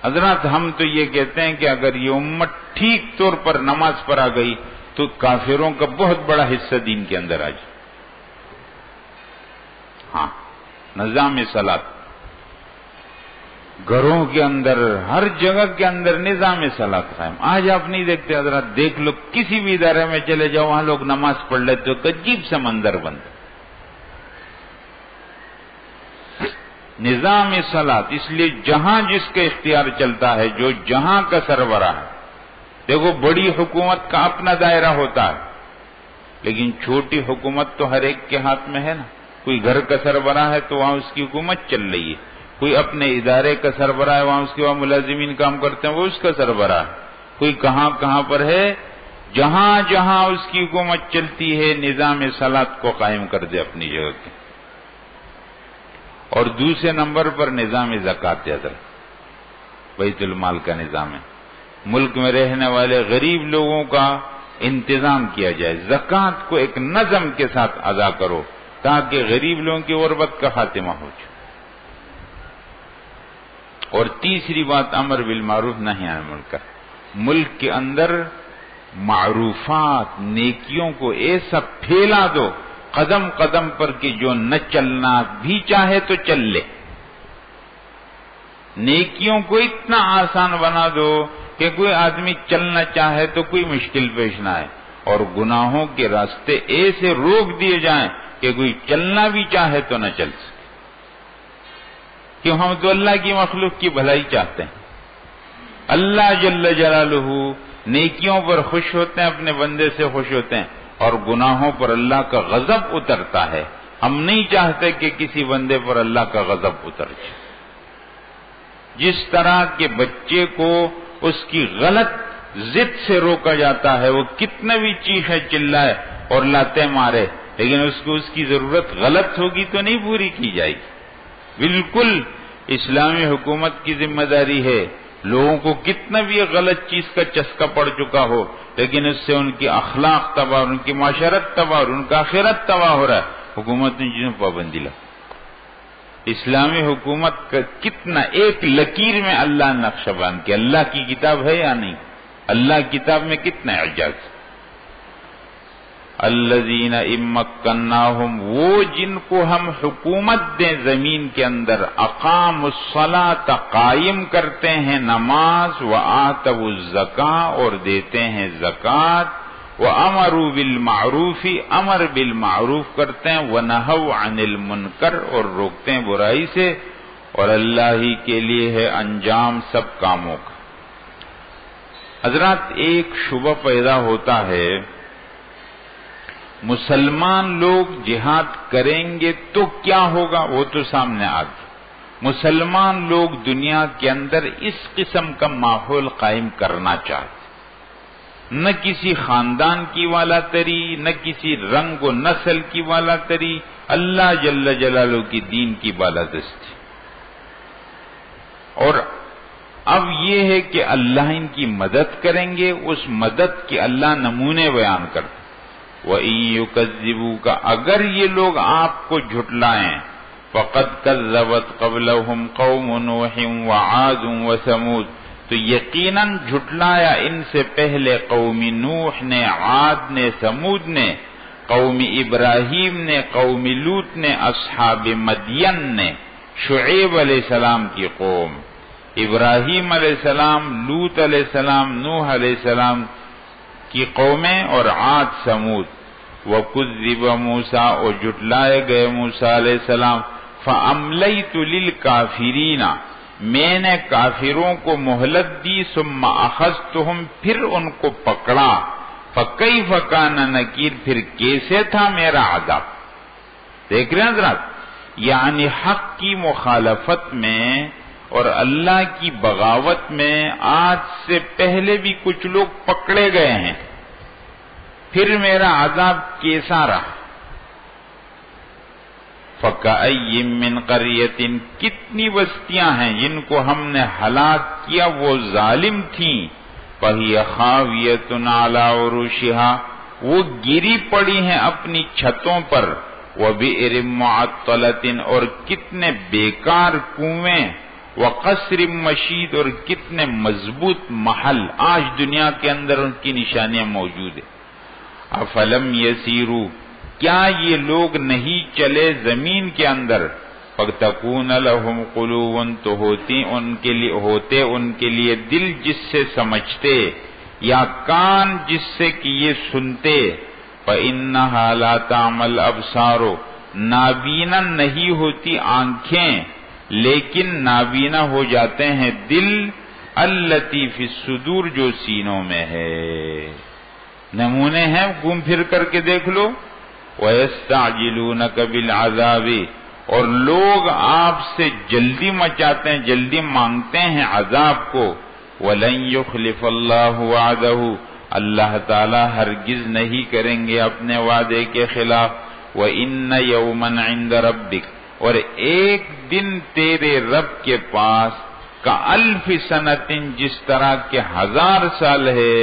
حضرات ہم تو یہ کہتے ہیں کہ اگر یہ امت ٹھیک طور پر نماز پر آ گئی تو کافروں کا بہت بڑا حصہ دین کے اندر آ جائے۔ ہاں، نظام صلاۃ گھروں کے اندر، ہر جگہ کے اندر نظام صلاۃ قائم۔ آج آپ نہیں دیکھتے حضرات، دیکھ لو کسی بھی ادارے میں چلے جاؤ، وہاں لوگ نماز پڑھ لیتے ہو، عجیب سا منظر بنتا نظام صلاۃ۔ اس لیے جہاں جس کا اختیار چلتا ہے، جو جہاں کا سربراہ ہے، دیکھو بڑی حکومت کا اپنا دائرہ ہوتا ہے، لیکن چھوٹی حکومت تو ہر ایک کے ہاتھ میں ہے نا۔ کوئی گھر کا سربراہ ہے تو وہاں اس کی حکومت چل رہی ہے، کوئی اپنے ادارے کا سربراہ ہے، وہاں اس کے وہاں ملازمین کام کرتے ہیں، وہ اس کا سربراہ ہے، کوئی کہاں کہاں پر ہے۔ جہاں جہاں اس کی حکومت چلتی ہے، نظام صلاۃ کو قائم کر دے اپنی جگہ کی۔ اور دوسرے نمبر پر نظام زکوٰۃ حضرت، بیت المال کا نظام ہے۔ ملک میں رہنے والے غریب لوگوں کا انتظام کیا جائے، زکوٰۃ کو ایک نظم کے ساتھ ادا کرو تاکہ غریب لوگوں کی غربت کا خاتمہ ہو جائے۔ اور تیسری بات امر بالمعروف نہی عن المنکر۔ ملک کے اندر معروفات، نیکیوں کو ایسا پھیلا دو قدم قدم پر کہ جو نہ چلنا بھی چاہے تو چل لے۔ نیکیوں کو اتنا آسان بنا دو کہ کوئی آدمی چلنا چاہے تو کوئی مشکل پیش نہ آئے، اور گناہوں کے راستے ایسے روک دیے جائیں کہ کوئی چلنا بھی چاہے تو نہ چل سکے۔ کہ ہم تو اللہ کی مخلوق کی بھلائی چاہتے ہیں۔ اللہ جل جلالہ نیکیوں پر خوش ہوتے ہیں، اپنے بندے سے خوش ہوتے ہیں، اور گناہوں پر اللہ کا غضب اترتا ہے۔ ہم نہیں چاہتے کہ کسی بندے پر اللہ کا غضب اتر جائے۔ جس طرح کے بچے کو اس کی غلط ضد سے روکا جاتا ہے، وہ کتنا بھی چیخے چلائے اور لاتیں مارے، لیکن اس کو اس کی ضرورت غلط ہوگی تو نہیں پوری کی جائے گی۔ بالکل اسلامی حکومت کی ذمہ داری ہے، لوگوں کو کتنا بھی غلط چیز کا چسکا پڑ چکا ہو، لیکن اس سے ان کی اخلاق تباہ، ان کی معاشرت تباہ اور ان کا آخرت تباہ ہو رہا ہے، حکومت نے چیزوں پابندی لگا۔ اسلامی حکومت کا کتنا ایک لکیر میں اللہ نے نقشہ بیان کیا۔ اللہ کی کتاب ہے یا نہیں؟ اللہ کی کتاب میں کتنا اعجاز۔ الذین ان مکناہم، وہ جن کو ہم حکومت دیں زمین کے اندر، اقاموا الصلاۃ، قائم کرتے ہیں نماز، وآتوا الزکاۃ، اور دیتے ہیں زکوٰۃ، وامروا بالمعروف، امر بالمعروف کرتے ہیں، ونہوا عن المنکر، اور روکتے ہیں برائی سے، اور اللہ ہی کے لیے ہے انجام سب کاموں کا۔ حضرات ایک شبہ پیدا ہوتا ہے، مسلمان لوگ جہاد کریں گے تو کیا ہوگا؟ وہ تو سامنے آ گیا۔ مسلمان لوگ دنیا کے اندر اس قسم کا ماحول قائم کرنا چاہتے، نہ کسی خاندان کی والا تری، نہ کسی رنگ و نسل کی والا تری، اللہ جل جلالہ کی دین کی بالادستی۔ اور اب یہ ہے کہ اللہ ان کی مدد کریں گے، اس مدد کے اللہ نمونے بیان کرتے۔ وَإِن يُكَذِّبُوكَ، اگر یہ لوگ آپ کو جھٹلائیں، فَقَدْ كَذَّبَتْ قَبْلَهُمْ قَوْمُ نُوحٍ وَعَادٌ وَثَمُودَ، تو یقیناً جھٹلایا ان سے پہلے قوم نوح نے، عاد نے، ثمود نے، قوم ابراہیم نے، قوم لوط نے، اصحاب مدین نے، شعیب علیہ السلام کی قوم، ابراہیم علیہ السلام، لوط علیہ السلام، نوح علیہ السلام کی قومیں، اور عاد ثمود۔ وَكُذِّبَ مُوسَىٰ، اور جھٹلائے گئے موسیٰ علیہ السلام۔ فَأَمْلَيْتُ لِلْكَافِرِينَ، میں نے کافروں کو مہلت دی، ثُمَّ أَخَذْتُهُمْ، پھر ان کو پکڑا، فَكَيْفَ كَانَ نَكِيرٌ، پھر کیسے تھا میرا عذاب۔ دیکھ رہے ہیں حضرات، یعنی حق کی مخالفت میں اور اللہ کی بغاوت میں آج سے پہلے بھی کچھ لوگ پکڑے گئے ہیں، پھر میرا عذاب کیسا رہا۔ فَكَأَيٍّ مِّن قَرْيَةٍ، کتنی بستیاں ہیں جن کو ہم نے ہلاک کیا، وہ ظالم تھیں، فَهِيَ خَاوِيَةٌ عَلَىٰ عُرُوشِهَا، وہ گری پڑی ہیں اپنی چھتوں پر، وَبِئْرٍ مُّعَطَّلَةٍ، اور کتنے بیکار کنویں، وَقَصْرٍ مَّشِيدٍ، اور کتنے مضبوط محل آج دنیا کے اندر ان کی نشانیاں موجود ہیں۔ أَفَلَمْ يَسِيرُوا، کیا یہ لوگ نہیں چلے زمین کے اندر، فَتَكُونَ لَهُمْ قُلُوبٌ تو ہوتے ان کے لیے دل جس سے سمجھتے یا کان جس سے کہ یہ سنتے، فَإِنَّهَا لَا تَعْمَى الْأَبْصَارُ نابینا نہیں ہوتی آنکھیں، لیکن نابینا ہو جاتے ہیں دل، الَّتِي فِي الصُّدُورِ جو سینوں میں ہے۔ نمونے ہیں، گھوم پھر کر کے دیکھ لو۔ وَيَسْتَعْجِلُونَكَ بِالْعَذَابِ اور لوگ آپ سے جلدی مچاتے ہیں، جلدی مانگتے ہیں عذاب کو۔ وَلَن يُخْلِفَ اللَّهُ وَعْدَهُ اللہ تعالی ہرگز نہیں کریں گے اپنے وعدے کے خلاف۔ وَإِنَّ يَوْمًا عِندَ رَبِّكَ اور ایک دن تیرے رب کے پاس کَأَلْفِ سَنَةٍ جس طرح کے 1000 سال ہے،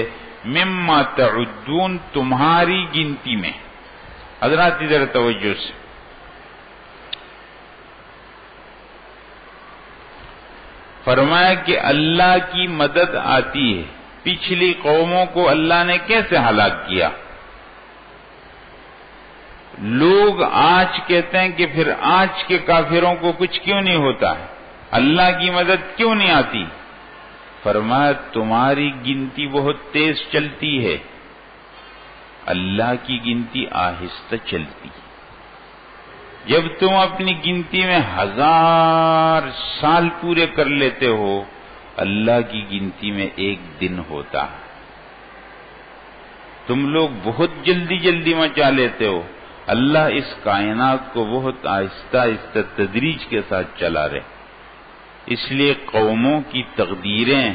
مِمَّا تَعُدُّونَ تمہاری گنتی میں۔ حضرات ادھر توجہ سے، فرمایا کہ اللہ کی مدد آتی ہے۔ پچھلی قوموں کو اللہ نے کیسے ہلاک کیا؟ لوگ آج کہتے ہیں کہ پھر آج کے کافروں کو کچھ کیوں نہیں ہوتا ہے، اللہ کی مدد کیوں نہیں آتی؟ فرمایا تمہاری گنتی بہت تیز چلتی ہے، اللہ کی گنتی آہستہ چلتی ہے۔ جب تم اپنی گنتی میں 1000 سال پورے کر لیتے ہو، اللہ کی گنتی میں ایک دن ہوتا ہے۔ تم لوگ بہت جلدی جلدی مچا لیتے ہو، اللہ اس کائنات کو بہت آہستہ آہستہ تدریج کے ساتھ چلا رہے۔ اس لیے قوموں کی تقدیریں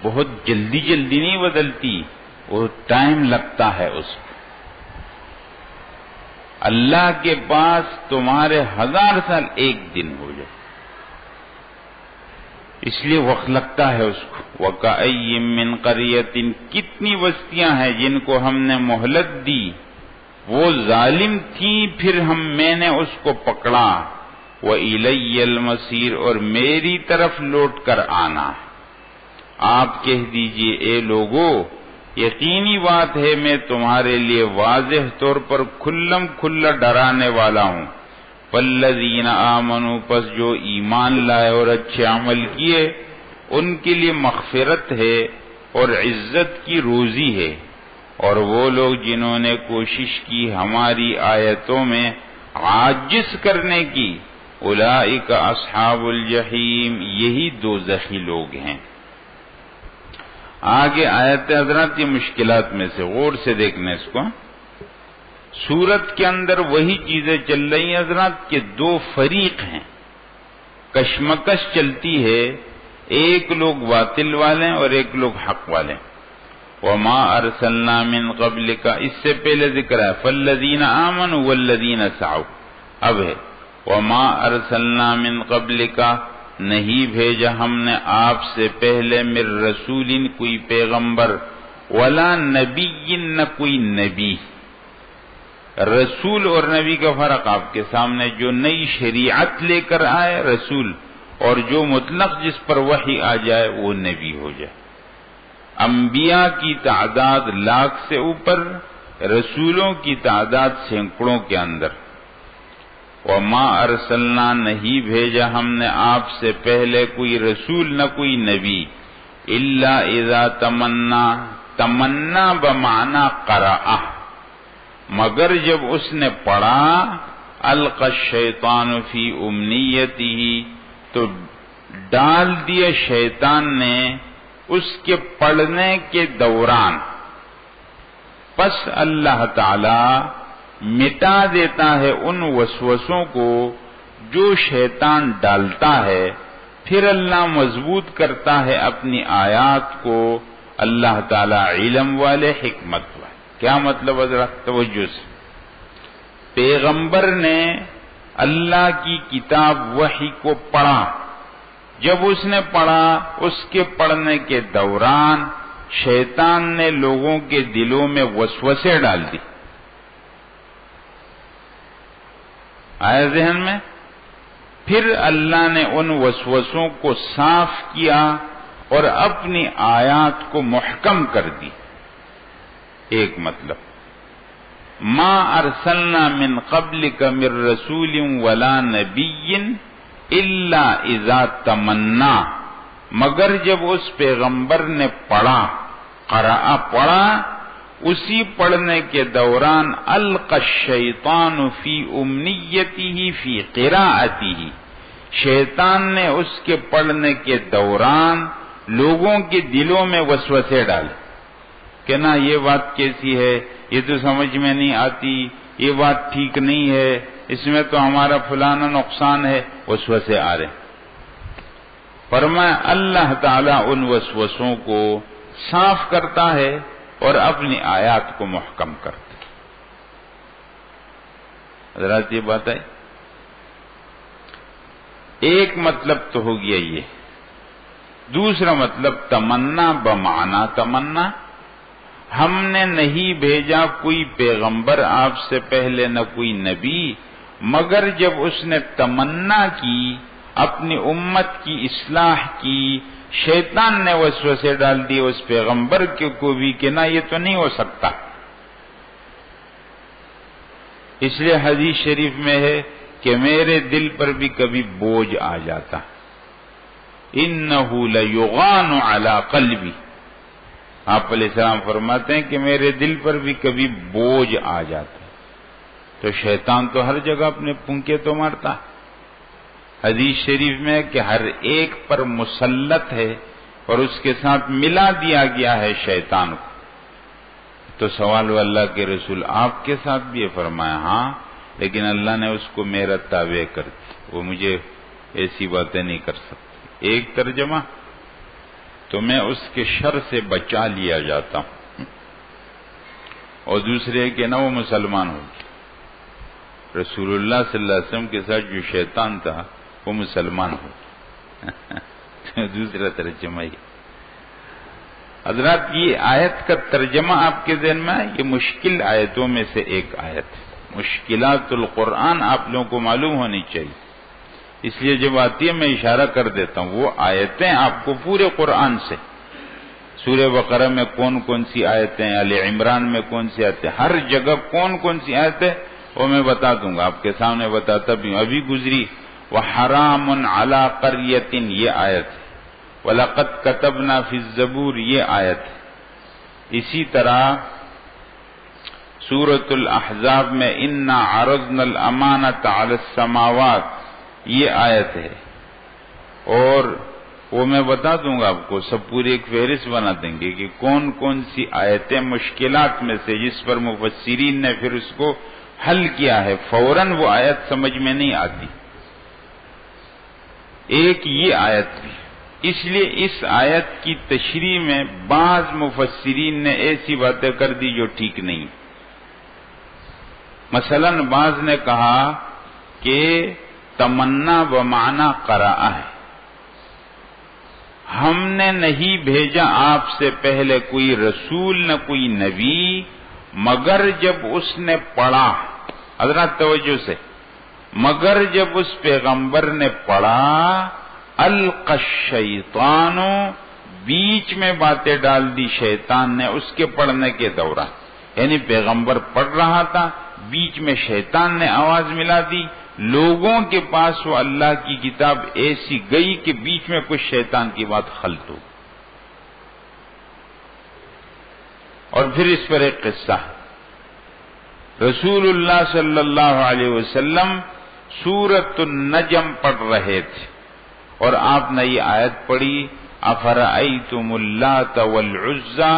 بہت جلدی جلدی نہیں بدلتی، وہ ٹائم لگتا ہے اس کو۔ اللہ کے پاس تمہارے 1000 سال ایک دن ہو جائے، اس لیے وقت لگتا ہے اس کو۔ وَكَأَيٍّ مِّن قَرْيَةٍ کتنی بستیاں ہیں جن کو ہم نے مہلت دی، وہ ظالم تھیں پھر میں نے اس کو پکڑا۔ وَإِلَيَّ الْمَصِيرُ اور میری طرف لوٹ کر آنا۔ آپ کہہ دیجئے اے لوگو، یقینی بات ہے میں تمہارے لیے واضح طور پر کھلم کھلا ڈرانے والا ہوں۔ فَالَّذِينَ آمَنُوا پس جو ایمان لائے اور اچھے عمل کیے، ان کے لیے مغفرت ہے اور عزت کی روزی ہے۔ اور وہ لوگ جنہوں نے کوشش کی ہماری آیتوں میں عاجز کرنے کی، اولئک اصحاب الجحیم یہی دوزخی لوگ ہیں۔ آگے آیت حضرات یہ مشکلات میں سے غور سے دیکھنا اس کو۔ سورت کے اندر وہی چیزیں چل رہی ہیں حضرات کہ 2 فریق ہیں، کشمکش چلتی ہے، ایک لوگ باطل والے اور ایک لوگ حق والے۔ وما ارسلنا من قبلک اس سے پہلے ذکر ہے فالذین آمنوا والذین سعوا، اب ہے وما ارسلنا من قبلک نہیں بھیجا ہم نے آپ سے پہلے من رسول کوئی پیغمبر، ولا نبی نہ کوئی نبی۔ رسول اور نبی کا فرق آپ کے سامنے، جو نئی شریعت لے کر آئے رسول، اور جو مطلق جس پر وحی آ جائے وہ نبی ہو جائے۔ انبیاء کی تعداد 1,00,000 سے اوپر، رسولوں کی تعداد سینکڑوں کے اندر۔ وما ارسلنا نہیں بھیجا ہم نے آپ سے پہلے کوئی رسول نہ کوئی نبی، الا اذا تمنا بمعنی قرأ مگر جب اس نے پڑھا، القى الشیطان فی امنیتہ تو ڈال دیا شیطان نے اس کے پڑھنے کے دوران، پس اللہ تعالی مٹا دیتا ہے ان وسوسوں کو جو شیطان ڈالتا ہے، پھر اللہ مضبوط کرتا ہے اپنی آیات کو، اللہ تعالی علم والے حکمت والے۔ کیا مطلب حضرات توجہ سے، پیغمبر نے اللہ کی کتاب وحی کو پڑھا، جب اس نے پڑھا اس کے پڑھنے کے دوران شیطان نے لوگوں کے دلوں میں وسوسے ڈال دی۔ آیا ذہن میں؟ پھر اللہ نے ان وسوسوں کو صاف کیا اور اپنی آیات کو محکم کر دی۔ ایک مطلب ما ارسلنا من قبلک من رسول ولا نبی الا اذا تمنا، مگر جب اس پیغمبر نے پڑھا، قرأ پڑھا، اسی پڑھنے کے دوران القى الشیطان فی امنیتہ فی قراءتہ، شیطان نے اس کے پڑھنے کے دوران لوگوں کے دلوں میں وسوسے ڈالے کہ نا یہ بات کیسی ہے، یہ تو سمجھ میں نہیں آتی، یہ بات ٹھیک نہیں ہے، اس میں تو ہمارا فلانا نقصان ہے، وسوسے آ رہے۔ فرمایا اللہ تعالیٰ ان وسوسوں کو صاف کرتا ہے اور اپنی آیات کو محکم کرتا ہے۔ حضرات یہ بات ہے، ایک مطلب تو ہو گیا یہ، دوسرا مطلب تمنا بمعنی تمنا، ہم نے نہیں بھیجا کوئی پیغمبر آپ سے پہلے نہ کوئی نبی، مگر جب اس نے تمنا کی اپنی امت کی اصلاح کی، شیطان نے وسوسے ڈال دیے اس پیغمبر کو بھی کہ نہ یہ تو نہیں ہو سکتا۔ اس لیے حدیث شریف میں ہے کہ میرے دل پر بھی کبھی بوجھ آ جاتا، اِنَّهُ لَيُغَانُ عَلَى قَلْبِي، آپ علیہ السلام فرماتے ہیں کہ میرے دل پر بھی کبھی بوجھ آ جاتا، تو شیطان تو ہر جگہ اپنے پنکے تو مارتا۔ حدیث شریف میں کہ ہر ایک پر مسلط ہے اور اس کے ساتھ ملا دیا گیا ہے شیطان کو۔ تو سوال ہوا اللہ کے رسول آپ کے ساتھ بھی ہے؟ فرمایا ہاں، لیکن اللہ نے اس کو میرا تابع کر دی، وہ مجھے ایسی باتیں نہیں کر سکتی۔ ایک ترجمہ تو میں اس کے شر سے بچا لیا جاتا ہوں، اور دوسرے کہ نہ وہ مسلمان ہو گیا۔ رسول اللہ صلی اللہ علیہ وسلم کے ساتھ جو شیطان تھا وہ مسلمان ہو گیا۔ دوسرا ترجمہ یہ۔ حضرات یہ آیت کا ترجمہ آپ کے ذہن میں یہ مشکل آیتوں میں سے ایک آیت ہے، مشکلات القرآن آپ لوگوں کو معلوم ہونی چاہیے، اس لیے جب آتی ہے میں اشارہ کر دیتا ہوں۔ وہ آیتیں آپ کو پورے قرآن سے، سورہ بقرہ میں کون کون سی آیتیں، آل عمران میں کون سی آیتیں، ہر جگہ کون کون سی آیتیں وہ میں بتا دوں گا، آپ کے سامنے بتاتا بھی ہوں۔ ابھی گزری وَحَرَامٌ عَلَىٰ قَرْيَةٍ یہ آیت ہے، وَلَقَدْ كَتَبْنَا فِي الزَّبُورِ یہ آیت ہے۔ اسی طرح سورۃ الاحزاب میں اِنَّا عَرَضْنَا الْأَمَانَةَ عَلَى السَّمَاوَاتِ یہ آیت ہے، اور وہ میں بتا دوں گا آپ کو، سب پوری ایک فہرست بنا دیں گے کہ کون کون سی آیتیں مشکلات میں سے جس پر مفسرین نے پھر اس کو حل کیا ہے، فوراً وہ آیت سمجھ میں نہیں آتی۔ ایک یہ آیت بھی، اس لیے اس آیت کی تشریح میں بعض مفسرین نے ایسی باتیں کر دی جو ٹھیک نہیں۔ مثلا بعض نے کہا کہ تمنا بمعنی قراءہ ہے، ہم نے نہیں بھیجا آپ سے پہلے کوئی رسول نہ کوئی نبی، مگر جب اس نے پڑھا، حضرات توجہ سے، مگر جب اس پیغمبر نے پڑھا، القى الشیطان، بیچ میں باتیں ڈال دی شیطان نے اس کے پڑھنے کے دوران، یعنی پیغمبر پڑھ رہا تھا، بیچ میں شیطان نے آواز ملا دی، لوگوں کے پاس وہ اللہ کی کتاب ایسی گئی کہ بیچ میں کچھ شیطان کی بات خلط ہو۔ اور پھر اس پر ایک قصہ ہے، رسول اللہ صلی اللہ علیہ وسلم سورۃ النجم پڑھ رہے تھے اور آپ نے یہ آیت پڑھی، افرأیتم اللات والعزى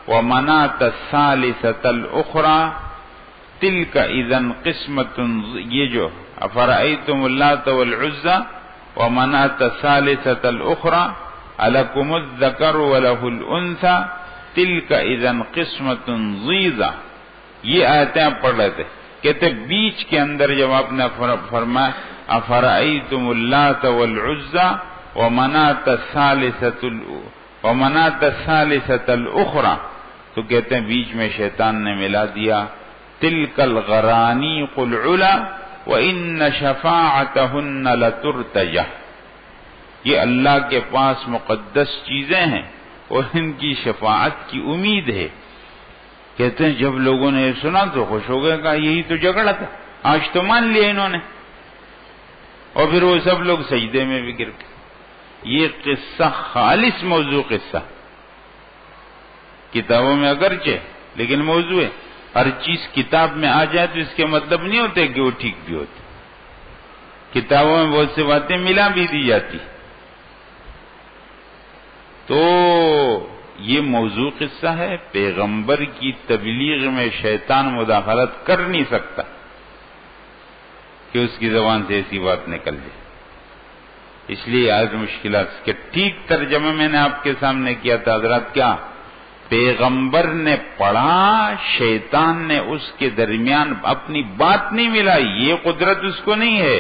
ومناة الثالثة الأخرى تلك اذا قسمۃ، یہ جو افرأیتم اللات والعزى ومناة الثالثة الأخرى ألکم الذکر وله الأنثى تلك اذا قسمۃ ضیزى، یہ آیتیں آپ پڑھ رہے تھے، کہتے بیچ کے اندر جب آپ نے فرمایا افرأیتم اللات والعزى ومناة الثالثة الأخرى، تو کہتے ہیں بیچ میں شیطان نے ملا دیا تلک الغرانیق العلا وإن شفاعتهن لترتجى، یہ اللہ کے پاس مقدس چیزیں ہیں اور ان کی شفاعت کی امید ہے۔ کہتے ہیں جب لوگوں نے سنا تو خوش ہو گئے، کہا یہی تو جھگڑا تھا، آج تو مان لیا انہوں نے، اور پھر وہ سب لوگ سجدے میں بھی گر گئے۔ یہ قصہ خالص موضوع قصہ، کتابوں میں اگرچہ لیکن موضوع ہے۔ ہر چیز کتاب میں آ جائے تو اس کے مطلب نہیں ہوتے کہ وہ ٹھیک بھی ہوتی، کتابوں میں بہت سی باتیں ملا بھی دی جاتی۔ تو یہ موضوع قصہ ہے، پیغمبر کی تبلیغ میں شیطان مداخلت کر نہیں سکتا کہ اس کی زبان سے ایسی بات نکل جائے۔ اس لیے آج مشکلات کے ٹھیک ترجمہ میں نے آپ کے سامنے کیا تھا حضرات، کیا پیغمبر نے پڑھا، شیطان نے اس کے درمیان اپنی بات نہیں ملائی، یہ قدرت اس کو نہیں ہے،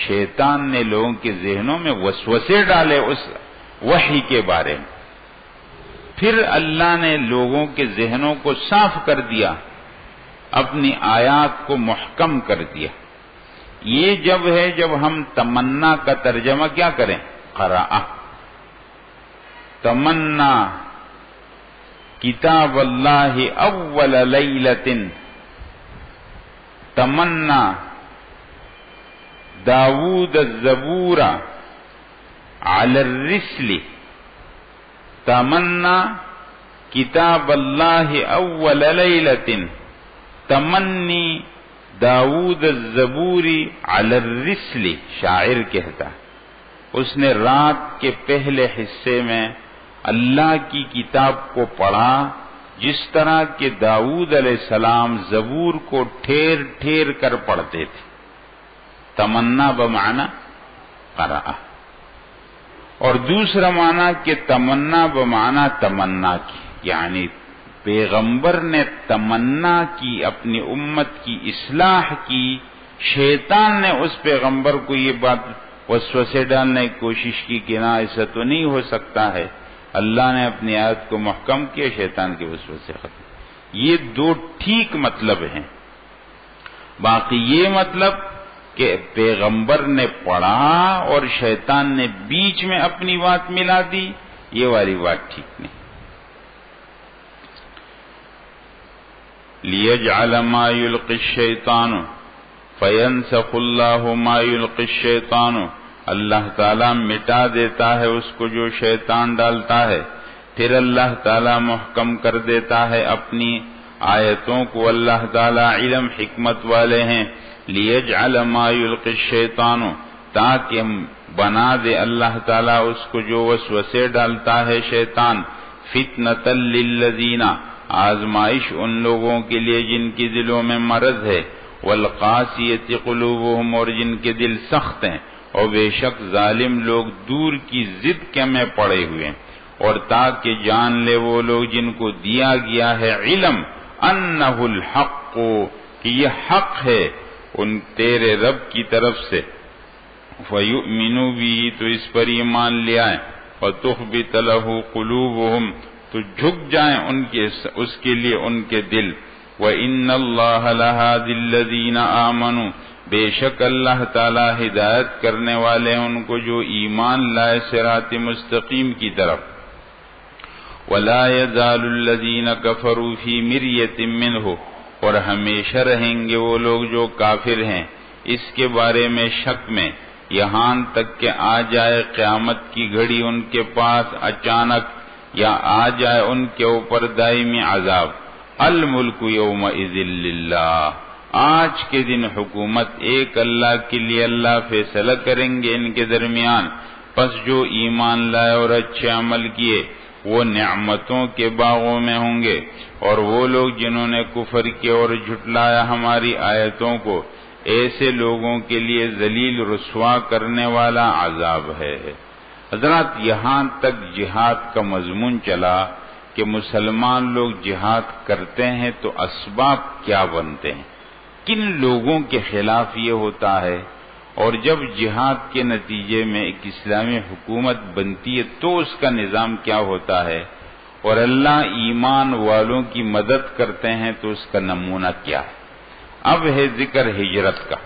شیطان نے لوگوں کے ذہنوں میں وسوسے ڈالے اس وحی کے بارے میں، پھر اللہ نے لوگوں کے ذہنوں کو صاف کر دیا، اپنی آیات کو محکم کر دیا۔ یہ جب ہے جب ہم تمنا کا ترجمہ کیا کریں؟ قرأ، تمنا کتاب اللہ اول لیلۃ، تمنا داود الزبور علی الرسل، تمنا کتاب اللہ اول لیلۃ، تمنی داود الزبوری علی الرسل، شاعر کہتا اس نے رات کے پہلے حصے میں اللہ کی کتاب کو پڑھا جس طرح کہ داؤد علیہ السلام زبور کو ٹھیر ٹھیر کر پڑھتے تھے۔ تمنا بمعنی قرأ، اور دوسرا معنی کہ تمنا بمعنی تمنا کی، یعنی پیغمبر نے تمنا کی، اپنی امت کی اصلاح کی، شیطان نے اس پیغمبر کو یہ بات وسوسے ڈالنے کی کوشش کی کہ نہ ایسا تو نہیں ہو سکتا ہے، اللہ نے اپنی آیت کو محکم کیا، شیطان کے وسوسے ختم۔ یہ دو ٹھیک مطلب ہیں۔ باقی یہ مطلب کہ پیغمبر نے پڑھا اور شیطان نے بیچ میں اپنی بات ملا دی، یہ والی بات ٹھیک نہیں۔ لِيَجْعَلَ مَا يُلْقِي الشَّيْطَانُ فَيَنْسَخُ اللَّهُ مَا يُلْقِي الشَّيْطَانُ، اللہ تعالیٰ مٹا دیتا ہے اس کو جو شیطان ڈالتا ہے، پھر اللہ تعالیٰ محکم کر دیتا ہے اپنی آیتوں کو۔ اللہ تعالیٰ علم حکمت والے ہیں۔ لِيَجْعَلَ مَا يُلْقِي الشَّيْطَانُ، تاکہ بنا دے اللہ تعالیٰ اس کو جو وسوسے ڈالتا ہے شیطان، فِتْنَةً لِلَّذِينَ، آزمائش ان لوگوں کے لیے جن کی دلوں میں مرض ہے، وَالْقَاسِيَةِ قُلُوبُهُمْ، اور جن کے دل سخت ہیں، اور بے شک ظالم لوگ دور کی ضد کے میں پڑے ہوئے ہیں، اور تاکہ جان لے وہ لوگ جن کو دیا گیا ہے علم، انہ الحق، کہ یہ حق ہے ان تیرے رب کی طرف سے، فَيُؤْمِنُوا بِهِ، تو اس پر ایمان لے آئیں، وَتُخْبِتَ لَهُ قُلُوبُهُمْ، تو جھک جائیں اس کے لیے ان کے دل، وَإِنَّ اللَّهَ لَهَادِ الَّذِينَ آمَنُوا، بے شک اللہ تعالی ہدایت کرنے والے ہیں ان کو جو ایمان لائے صراط مستقیم کی طرف۔ وَلَا يَزَالُ الَّذِينَ كَفَرُوا فِي مِرْيَةٍ مِّنْهُ، اور ہمیشہ رہیں گے وہ لوگ جو کافر ہیں اس کے بارے میں شک میں، یہاں تک کہ آ جائے قیامت کی گھڑی ان کے پاس اچانک، یا آ جائے ان کے اوپر دائمی عذاب۔ الملک یومئذ للہ، آج کے دن حکومت ایک اللہ کے لیے، اللہ فیصلہ کریں گے ان کے درمیان۔ پس جو ایمان لائے اور اچھے عمل کیے وہ نعمتوں کے باغوں میں ہوں گے، اور وہ لوگ جنہوں نے کفر کیا اور جھٹلایا ہماری آیتوں کو، ایسے لوگوں کے لیے ذلیل رسوا کرنے والا عذاب ہے۔ حضرات، یہاں تک جہاد کا مضمون چلا کہ مسلمان لوگ جہاد کرتے ہیں تو اسباب کیا بنتے ہیں، کن لوگوں کے خلاف یہ ہوتا ہے، اور جب جہاد کے نتیجے میں ایک اسلامی حکومت بنتی ہے تو اس کا نظام کیا ہوتا ہے، اور اللہ ایمان والوں کی مدد کرتے ہیں تو اس کا نمونہ کیا ہے۔ اب ہے ذکر ہجرت کا۔